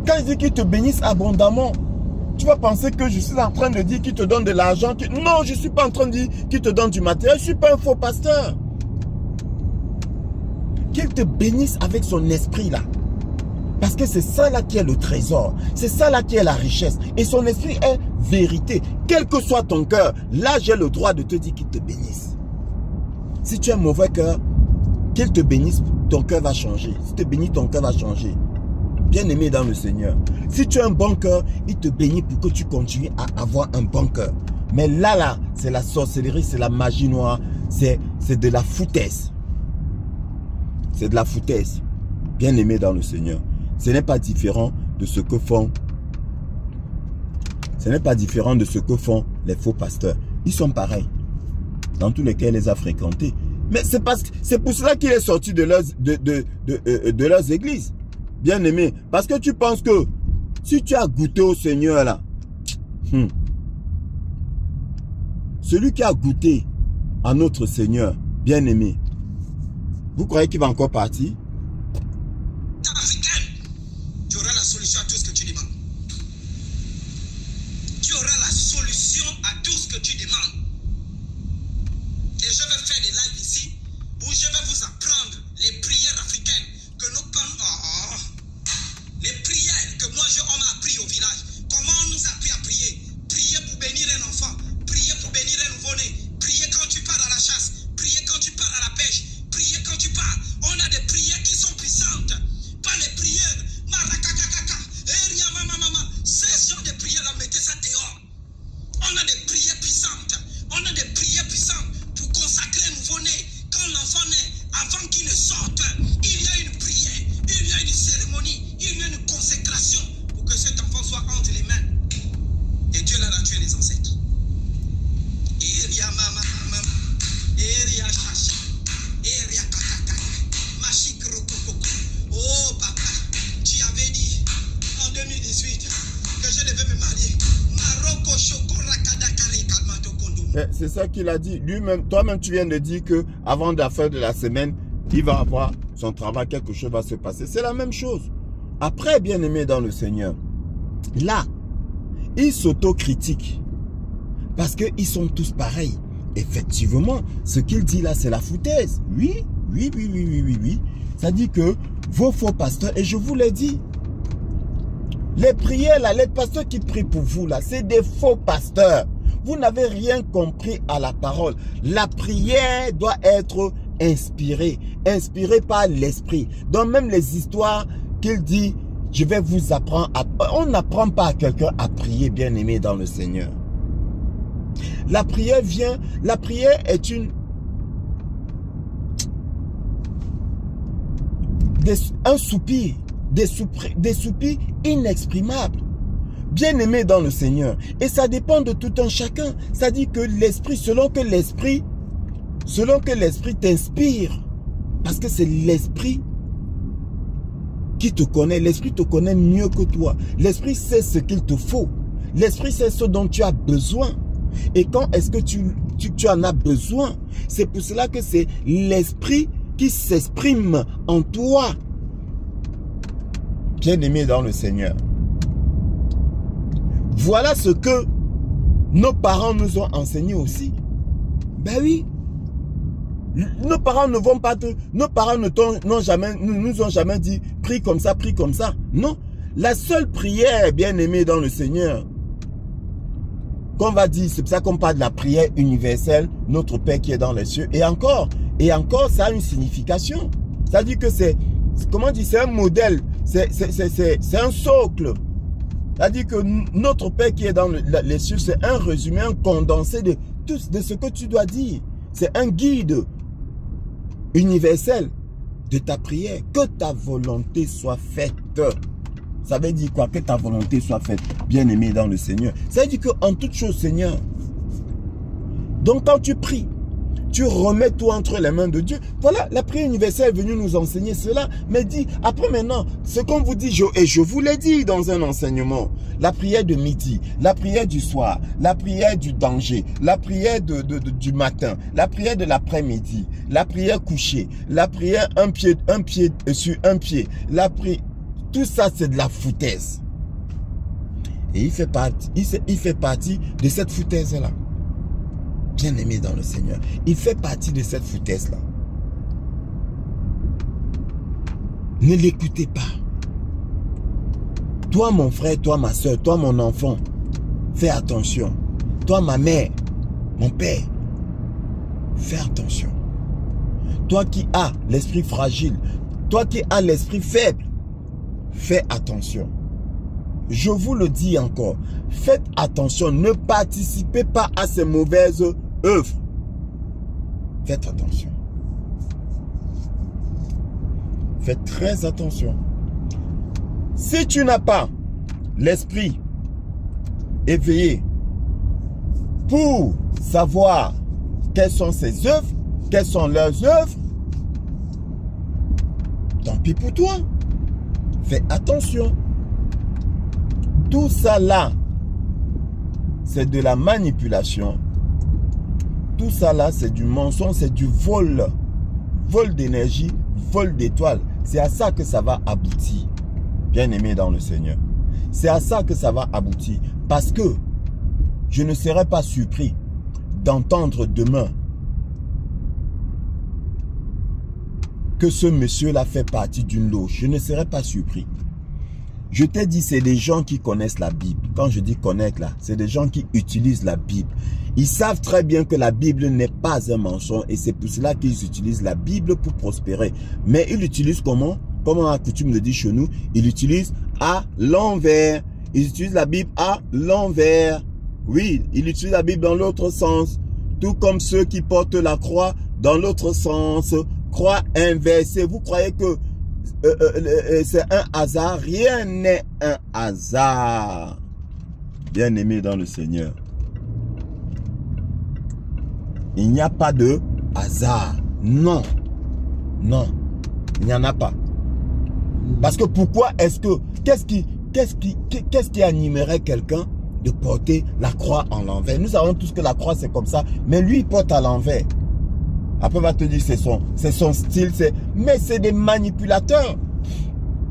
Speaker 1: Quand il dit qu'il te bénisse abondamment, tu vas penser que je suis en train de dire qu'il te donne de l'argent. Non, je ne suis pas en train de dire qu'il te donne du matériel. Je ne suis pas un faux pasteur. Qu'il te bénisse avec son esprit là. Parce que c'est ça là qui est le trésor. C'est ça là qui est la richesse. Et son esprit est vérité. Quel que soit ton cœur, là j'ai le droit de te dire qu'il te bénisse. Si tu as un mauvais cœur, qu'il te bénisse, ton cœur va changer. Si tu te bénis, ton cœur va changer. Bien-aimé dans le Seigneur. Si tu as un bon cœur, il te bénit pour que tu continues à avoir un bon cœur. Mais là, c'est la sorcellerie, c'est la magie noire. C'est de la foutaise. C'est de la foutaise. Bien-aimé dans le Seigneur. Ce n'est pas différent de ce que font Ce n'est pas différent de ce que font les faux pasteurs. Ils sont pareils. Dans tous les cas, il les a fréquentés. Mais c'est pour cela qu'il est sorti de leurs églises. Bien aimé. Parce que tu penses que si tu as goûté au Seigneur là, celui qui a goûté à notre Seigneur, bien aimé, vous croyez qu'il va encore partir?
Speaker 2: Africaine, tu auras la solution à tout ce que tu demandes. Tu auras la solution à tout ce que tu demandes. Et je vais faire des lives ici où je vais vous apprendre les prières africaines que nos parents... les prières que moi on m'a appris au village. Comment on nous a appris à prier? Prier pour bénir un enfant, prier pour bénir un nouveau-né, prier quand tu pars à la chasse, prier quand tu pars à la pêche, prier quand tu pars. On a des prières qui sont puissantes. Pas les prières marakakakaka, eria mama mama. Ces genre de prières là, mettez ça dehors. On a des prières puissantes. On a des prières puissantes pour consacrer un nouveau-né. Quand l'enfant naît, avant qu'il ne sorte, il y a une prière, il y a une cérémonie, il y a une consécration pour que cet enfant soit entre les mains. Et Dieu l'a tué les ancêtres. Eria mama mama, eria chacha, eria kakaka, machikrokokoko. Oh papa, tu avais dit en 2018 que je devais me marier. Maroko chokora kadakari kalmato kondo.
Speaker 1: C'est ça qu'il a dit. Lui-même, toi-même, tu viens de dire que avant la fin de la semaine, il va avoir son travail, quelque chose va se passer. C'est la même chose. Après, bien aimé dans le Seigneur, là, ils s'autocritiquent parce qu'ils sont tous pareils. Effectivement, ce qu'il dit là, c'est la foutaise. Oui. Ça dit que vos faux pasteurs, et je vous l'ai dit, les prières là, les pasteurs qui prient pour vous là, c'est des faux pasteurs. Vous n'avez rien compris à la parole. La prière doit être inspirée par l'esprit. Donc même les histoires qu'il dit, je vais vous apprendre à... On n'apprend pas à quelqu'un à prier, bien aimé dans le Seigneur. La prière est un soupir, des soupirs inexprimables. Bien aimé dans le Seigneur. Et ça dépend de tout un chacun. Ça dit que l'esprit, selon que l'esprit t'inspire, parce que c'est l'esprit qui te connaît. L'esprit te connaît mieux que toi. L'esprit sait ce qu'il te faut. L'esprit sait ce dont tu as besoin. Et quand est-ce que tu en as besoin? C'est pour cela que c'est l'esprit qui s'exprime en toi. Bien aimé dans le Seigneur. Voilà ce que nos parents nous ont enseigné aussi. Ben oui. Nos parents ne vont pas nos parents nous ont jamais dit prie comme ça, prie comme ça. Non. La seule prière, bien aimée dans le Seigneur, qu'on va dire, c'est pour ça qu'on parle de la prière universelle, notre Père qui est dans les cieux. Et encore, ça a une signification. Ça dit que c'est, comment dire, c'est un modèle, c'est un socle. C'est-à-dire que notre Père qui est dans les cieux, c'est un résumé, un condensé de tout de ce que tu dois dire. C'est un guide universel de ta prière. Que ta volonté soit faite. Ça veut dire quoi? Que ta volonté soit faite, bien-aimé dans le Seigneur. Ça veut dire qu'en toute chose, Seigneur. Donc quand tu pries, tu remets tout entre les mains de Dieu. Voilà, la prière universelle est venue nous enseigner cela. Mais dit, après maintenant, ce qu'on vous dit, et je vous l'ai dit dans un enseignement, la prière de midi, la prière du soir, la prière du danger, la prière du matin, la prière de l'après-midi, la prière couchée, la prière un pied sur un pied, la prière, tout ça c'est de la foutaise. Et il fait partie de cette foutaise-là. Bien-aimé dans le Seigneur, il fait partie de cette foutaise-là. Ne l'écoutez pas. Toi, mon frère, toi, ma soeur, toi, mon enfant, fais attention. Toi, ma mère, mon père, fais attention. Toi qui as l'esprit fragile, toi qui as l'esprit faible, fais attention. Je vous le dis encore, faites attention, ne participez pas à ces mauvaises œuvres. Faites attention. Faites très attention. Si tu n'as pas l'esprit éveillé pour savoir quelles sont ses œuvres, quelles sont leurs œuvres, tant pis pour toi. Fais attention. Tout ça là, c'est de la manipulation. Tout ça là, c'est du mensonge, c'est du vol. Vol d'énergie, vol d'étoiles. C'est à ça que ça va aboutir. Bien-aimé dans le Seigneur. C'est à ça que ça va aboutir. Parce que je ne serai pas surpris d'entendre demain que ce monsieur-là fait partie d'une loge. Je ne serai pas surpris. Je t'ai dit, c'est des gens qui connaissent la Bible. Quand je dis connaître là, c'est des gens qui utilisent la Bible. Ils savent très bien que la Bible n'est pas un mensonge et c'est pour cela qu'ils utilisent la Bible pour prospérer. Mais ils l'utilisent comment? Comme on a coutume de dire chez nous, ils l'utilisent à l'envers. Ils utilisent la Bible à l'envers. Oui, ils utilisent la Bible dans l'autre sens. Tout comme ceux qui portent la croix dans l'autre sens. Croix inversée. Vous croyez que c'est un hasard? Rien n'est un hasard. Bien-aimé dans le Seigneur. Il n'y a pas de hasard. Non. Non. Il n'y en a pas. Parce que pourquoi est-ce que... Qu'est-ce qui animerait quelqu'un de porter la croix en l'envers? Nous savons tous que la croix c'est comme ça. Mais lui il porte à l'envers. Après, on va te dire c'est son style. Mais c'est des manipulateurs.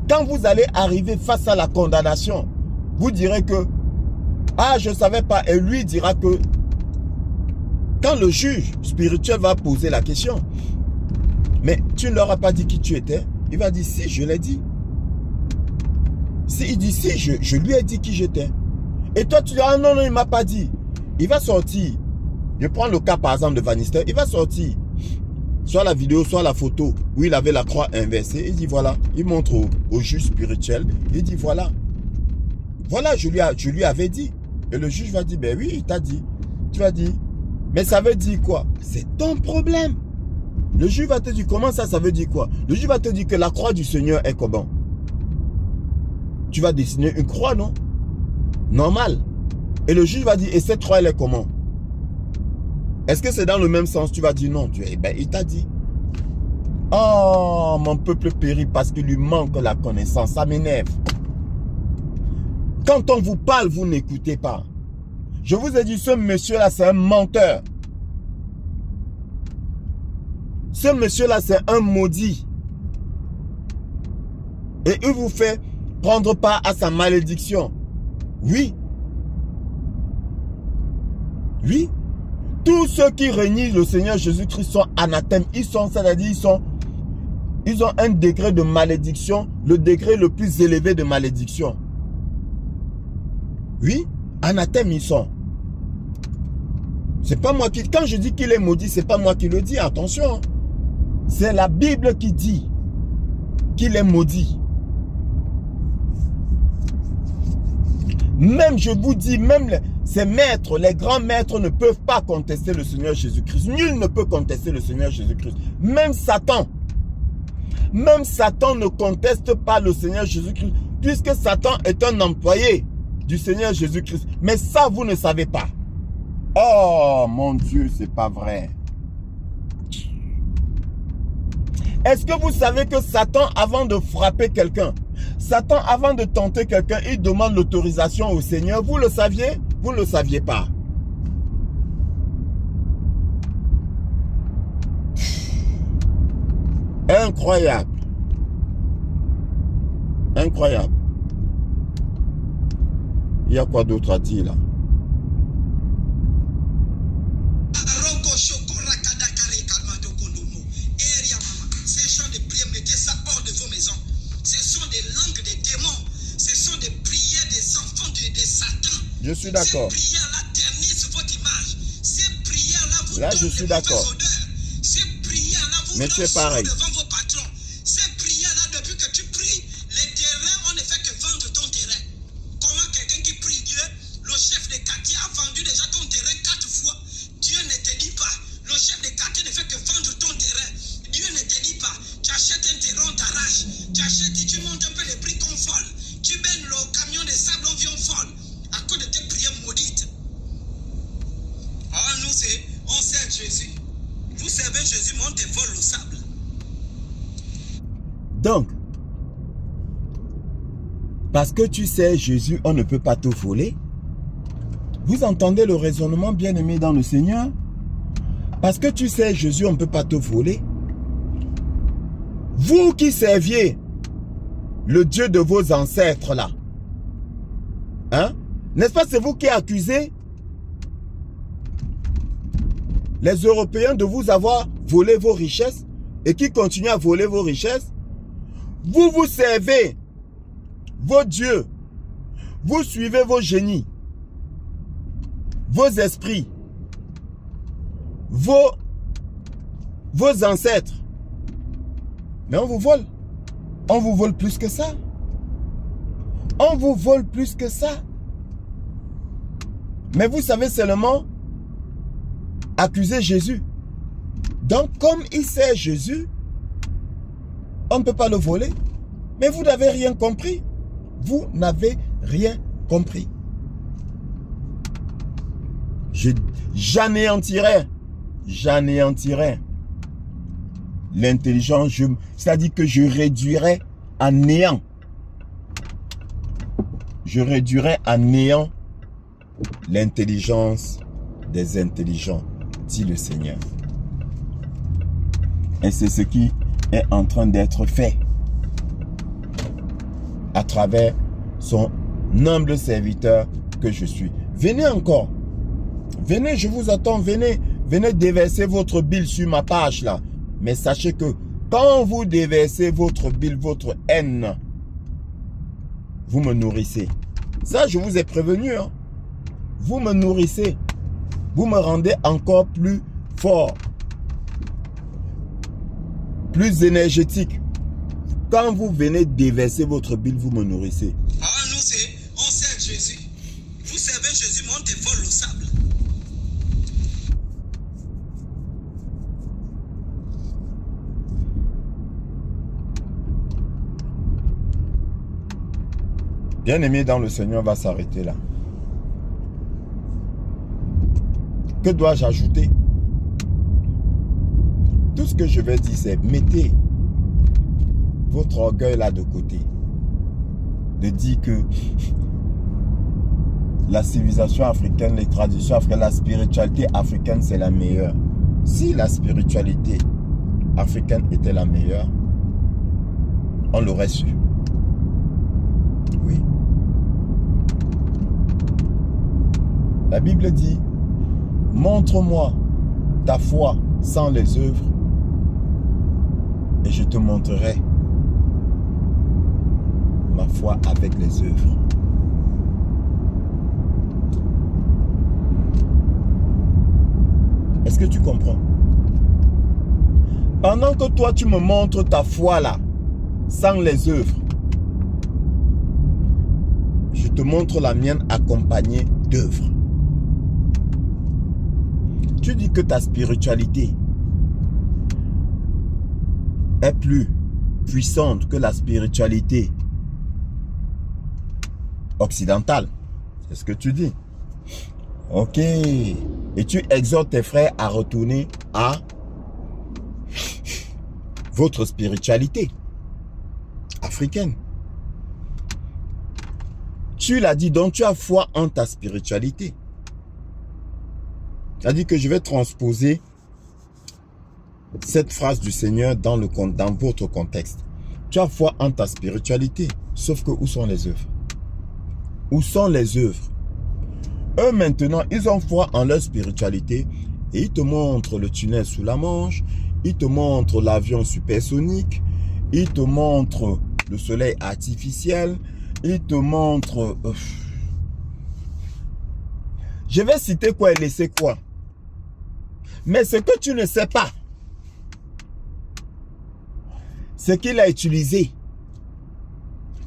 Speaker 1: Quand vous allez arriver face à la condamnation, vous direz que ah, je ne savais pas. Et lui dira que quand le juge spirituel va poser la question, mais tu ne leur as pas dit qui tu étais, il va dire si, je l'ai dit. Si il dit si, je lui ai dit qui j'étais. Et toi, tu dis ah non, non, il ne m'a pas dit. Il va sortir. Je prends le cas par exemple de Vanister. Il va sortir. Soit la vidéo, soit la photo où il avait la croix inversée. Il dit voilà. Il montre au juge spirituel. Il dit voilà. Voilà, je lui avais dit. Et le juge va dire ben oui, il t'a dit. Tu vas dire mais ça veut dire quoi? C'est ton problème. Le juge va te dire comment ça veut dire quoi? Le juge va te dire que la croix du Seigneur est comment? Tu vas dessiner une croix, non? Normal. Et le juge va dire et cette croix elle est comment? Est-ce que c'est dans le même sens? Tu vas dire non. Ben, il t'a dit. Oh, mon peuple périt parce qu'il lui manque la connaissance. Ça m'énerve. Quand on vous parle, vous n'écoutez pas. Je vous ai dit, ce monsieur-là, c'est un menteur. Ce monsieur-là, c'est un maudit. Et il vous fait prendre part à sa malédiction. Oui. Oui. Tous ceux qui renient le Seigneur Jésus-Christ sont anathèmes. Ils sont, c'est-à-dire, ils ont un degré de malédiction, le degré le plus élevé de malédiction. Oui, anathèmes ils sont. C'est pas moi qui... Quand je dis qu'il est maudit, c'est pas moi qui le dis, attention. C'est la Bible qui dit qu'il est maudit. Même, je vous dis, même ces maîtres, les grands maîtres ne peuvent pas contester le Seigneur Jésus-Christ. Nul ne peut contester le Seigneur Jésus-Christ. Même Satan. Même Satan ne conteste pas le Seigneur Jésus-Christ. Puisque Satan est un employé du Seigneur Jésus-Christ. Mais ça, vous ne savez pas. Oh, mon Dieu, c'est pas vrai. Est-ce que vous savez que Satan, avant de frapper quelqu'un, Satan, avant de tenter quelqu'un, il demande l'autorisation au Seigneur? Vous le saviez? Vous ne le saviez pas. Incroyable. Incroyable. Il y a quoi d'autre à dire là?
Speaker 2: Ces chants de prière, mettez ça hors de vos maisons. Ce sont des langues des démons. Ce sont des prières des enfants de Satan.
Speaker 1: Je suis d'accord.
Speaker 2: Ces prières-là ternissent votre image. Ces prières-là vous
Speaker 1: là, je
Speaker 2: donnent
Speaker 1: suis
Speaker 2: de
Speaker 1: d'accord.
Speaker 2: mauvaises odeurs. Ces prières-là vous
Speaker 1: mais tu es pareil.
Speaker 2: devant vos patrons. Ces prières-là, depuis que tu pries, les terrains, on ne fait que vendre ton terrain. Comment quelqu'un qui prie Dieu, le chef de quartier a vendu déjà ton terrain 4 fois. Dieu ne te dit pas. Le chef de quartier ne fait que vendre ton terrain. Dieu ne te dit pas. Tu achètes un terrain, on t'arrache. Tu achètes, tu montes un peu les prix qu'on vole. Tu baignes le camion de sable, on vient, on vole. À cause de tes prières maudits. Jésus. Vous servez Jésus, mais on te vole le sable.
Speaker 1: Donc, parce que tu sais Jésus, on ne peut pas te voler. Vous entendez le raisonnement, bien-aimé dans le Seigneur? Parce que tu sais Jésus, on ne peut pas te voler. Vous qui serviez le Dieu de vos ancêtres là, hein? N'est-ce pas, c'est vous qui accusez les Européens de vous avoir volé vos richesses et qui continuent à voler vos richesses? Vous vous servez vos dieux, vous suivez vos génies, vos esprits, vos ancêtres. Mais on vous vole. On vous vole plus que ça. On vous vole plus que ça. Mais vous savez seulement accuser Jésus. Donc, comme il sait Jésus, on ne peut pas le voler. Mais vous n'avez rien compris. Vous n'avez rien compris. J'anéantirai l'intelligence, c'est-à-dire que je réduirai à néant. Je réduirai à néant l'intelligence des intelligents, dit le Seigneur. Et c'est ce qui est en train d'être fait à travers son humble serviteur que je suis. Venez encore. Venez, je vous attends. Venez, venez déverser votre bile sur ma page là. Mais sachez que quand vous déversez votre bile, votre haine, vous me nourrissez. Ça, je vous ai prévenu. Hein. Vous me nourrissez. Vous me rendez encore plus fort. Plus énergétique. Quand vous venez déverser votre bile, vous me nourrissez.
Speaker 2: Ah, nous, on sert Jésus. Vous servez Jésus, mais on te vole le sable.
Speaker 1: Bien-aimé dans le Seigneur, va s'arrêter là. Que dois-je ajouter? Tout ce que je vais dire, c'est mettez votre orgueil là de côté. De dire que la civilisation africaine, les traditions africaines, la spiritualité africaine, c'est la meilleure. Si la spiritualité africaine était la meilleure, on l'aurait su. Oui. La Bible dit, montre-moi ta foi sans les œuvres et je te montrerai ma foi avec les œuvres. Est-ce que tu comprends? Pendant que toi tu me montres ta foi là, sans les œuvres, je te montre la mienne accompagnée d'œuvres. Tu dis que ta spiritualité est plus puissante que la spiritualité occidentale. C'est ce que tu dis. Ok. Et tu exhortes tes frères à retourner à votre spiritualité africaine. Tu l'as dit, donc tu as foi en ta spiritualité. C'est-à-dire que je vais transposer cette phrase du Seigneur dans votre contexte. Tu as foi en ta spiritualité. Sauf que où sont les œuvres? Où sont les œuvres? Eux maintenant, ils ont foi en leur spiritualité et ils te montrent le tunnel sous la Manche, ils te montrent l'avion supersonique, ils te montrent le soleil artificiel, ils te montrent... Je vais citer quoi et laisser quoi. Mais ce que tu ne sais pas, c'est qu'il a utilisé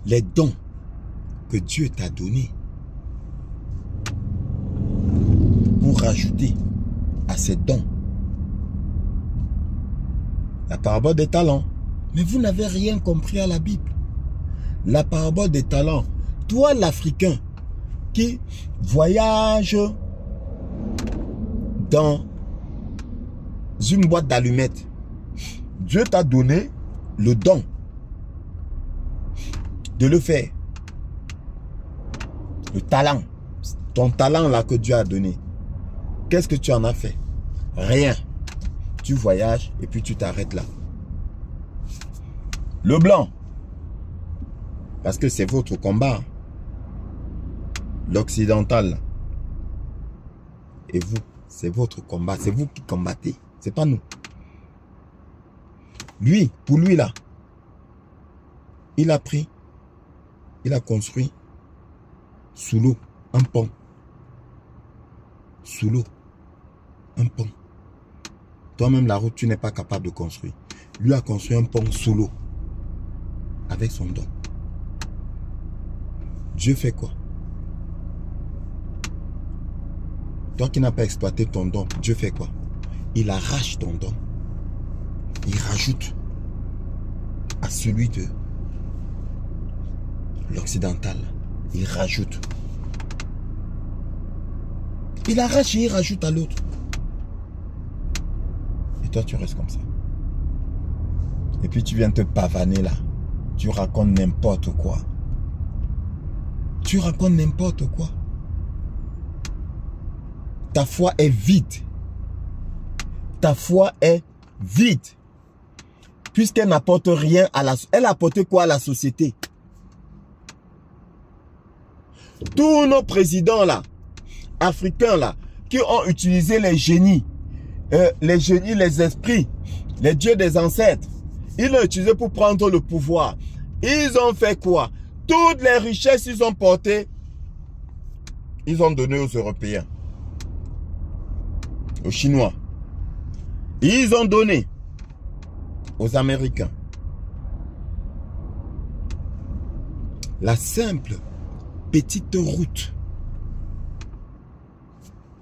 Speaker 1: les dons que Dieu t'a donnés pour rajouter à ces dons la parabole des talents. Mais vous n'avez rien compris à la Bible. La parabole des talents. Toi, l'Africain, qui voyage dans une boîte d'allumettes. Dieu t'a donné le don de le faire. Le talent. Ton talent là que Dieu a donné. Qu'est-ce que tu en as fait? Rien. Tu voyages et puis tu t'arrêtes là. Le blanc. Parce que c'est votre combat. L'occidental. Et vous, c'est votre combat. C'est vous qui combattez. C'est pas nous. Lui, pour lui là, il a pris, il a construit sous l'eau un pont. Sous l'eau, un pont. Toi-même, la route, tu n'es pas capable de construire. Lui a construit un pont sous l'eau. Avec son don. Dieu fait quoi? Toi qui n'as pas exploité ton don, Dieu fait quoi? Il arrache ton don. Il rajoute à celui de l'occidental. Il rajoute. Il arrache et il rajoute à l'autre. Et toi, tu restes comme ça. Et puis tu viens te pavaner là. Tu racontes n'importe quoi. Tu racontes n'importe quoi. Ta foi est vide. Ta foi est vide. Puisqu'elle n'apporte rien à la... Elle apporte quoi à la société? Tous nos présidents là, africains là, qui ont utilisé les génies, les esprits, les dieux des ancêtres, ils l'ont utilisé pour prendre le pouvoir. Ils ont fait quoi? Toutes les richesses qu'ils ont portées, ils ont donné aux Européens, aux Chinois. Ils ont donné aux Américains. La simple petite route.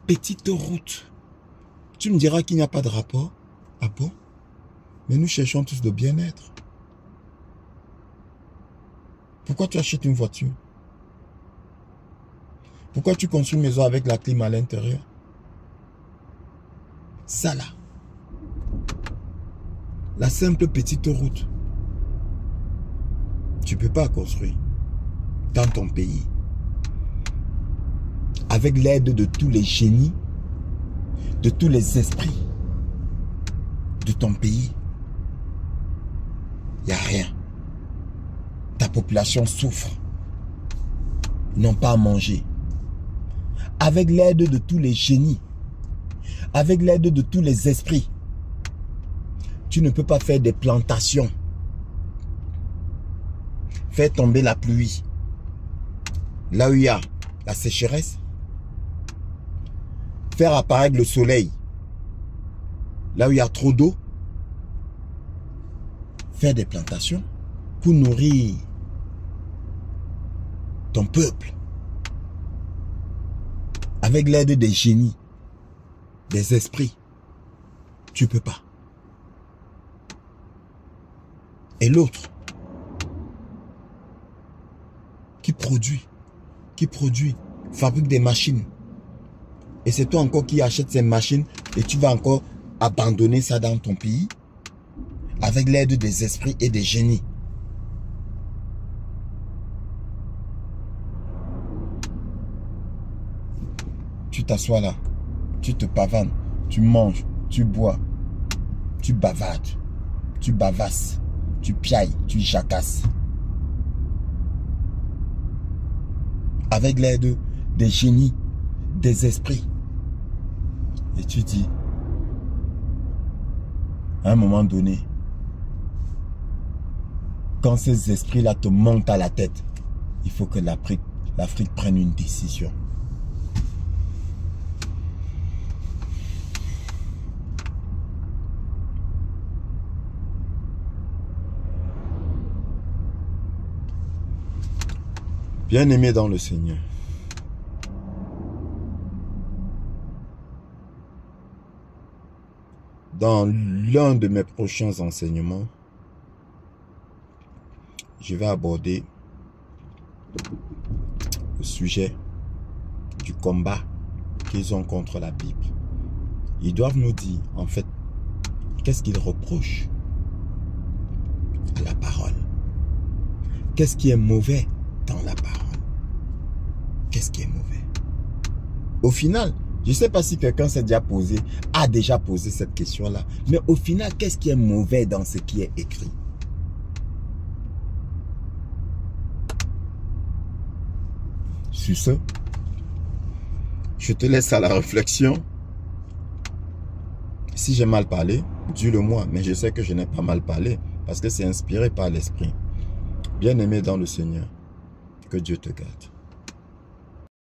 Speaker 1: Petite route. Tu me diras qu'il n'y a pas de rapport. Ah bon? Mais nous cherchons tous le bien-être. Pourquoi tu achètes une voiture? Pourquoi tu construis une maison avec la clim à l'intérieur? Ça là. La simple petite route. Tu ne peux pas construire dans ton pays. Avec l'aide de tous les génies, de tous les esprits de ton pays. Il n'y a rien. Ta population souffre. Ils n'ont pas à manger. Avec l'aide de tous les génies, avec l'aide de tous les esprits, tu ne peux pas faire des plantations. Faire tomber la pluie. Là où il y a la sécheresse. Faire apparaître le soleil. Là où il y a trop d'eau. Faire des plantations pour nourrir ton peuple. Avec l'aide des génies, des esprits. Tu peux pas. Et l'autre qui produit, fabrique des machines. Et c'est toi encore qui achètes ces machines et tu vas encore abandonner ça dans ton pays avec l'aide des esprits et des génies. Tu t'assois là, tu te pavanes, tu manges, tu bois, tu bavardes, tu bavasses, tu piailles, tu jacasses. Avec l'aide des génies, des esprits. Et tu dis, à un moment donné, quand ces esprits-là te montent à la tête, il faut que l'Afrique prenne une décision. Bien-aimé dans le Seigneur, dans l'un de mes prochains enseignements, je vais aborder le sujet du combat qu'ils ont contre la Bible. Ils doivent nous dire, en fait, Qu'est-ce qu'il reproche à la parole? Qu'est-ce qui est mauvais dans la parole? Qu'est-ce qui est mauvais? Au final, je ne sais pas si quelqu'un a déjà posé cette question-là, mais au final, qu'est-ce qui est mauvais dans ce qui est écrit? Sur ce, je te laisse à la réflexion. Si j'ai mal parlé, dis-le-moi, mais je sais que je n'ai pas mal parlé parce que c'est inspiré par l'Esprit. Bien-aimé dans le Seigneur, que Dieu te garde.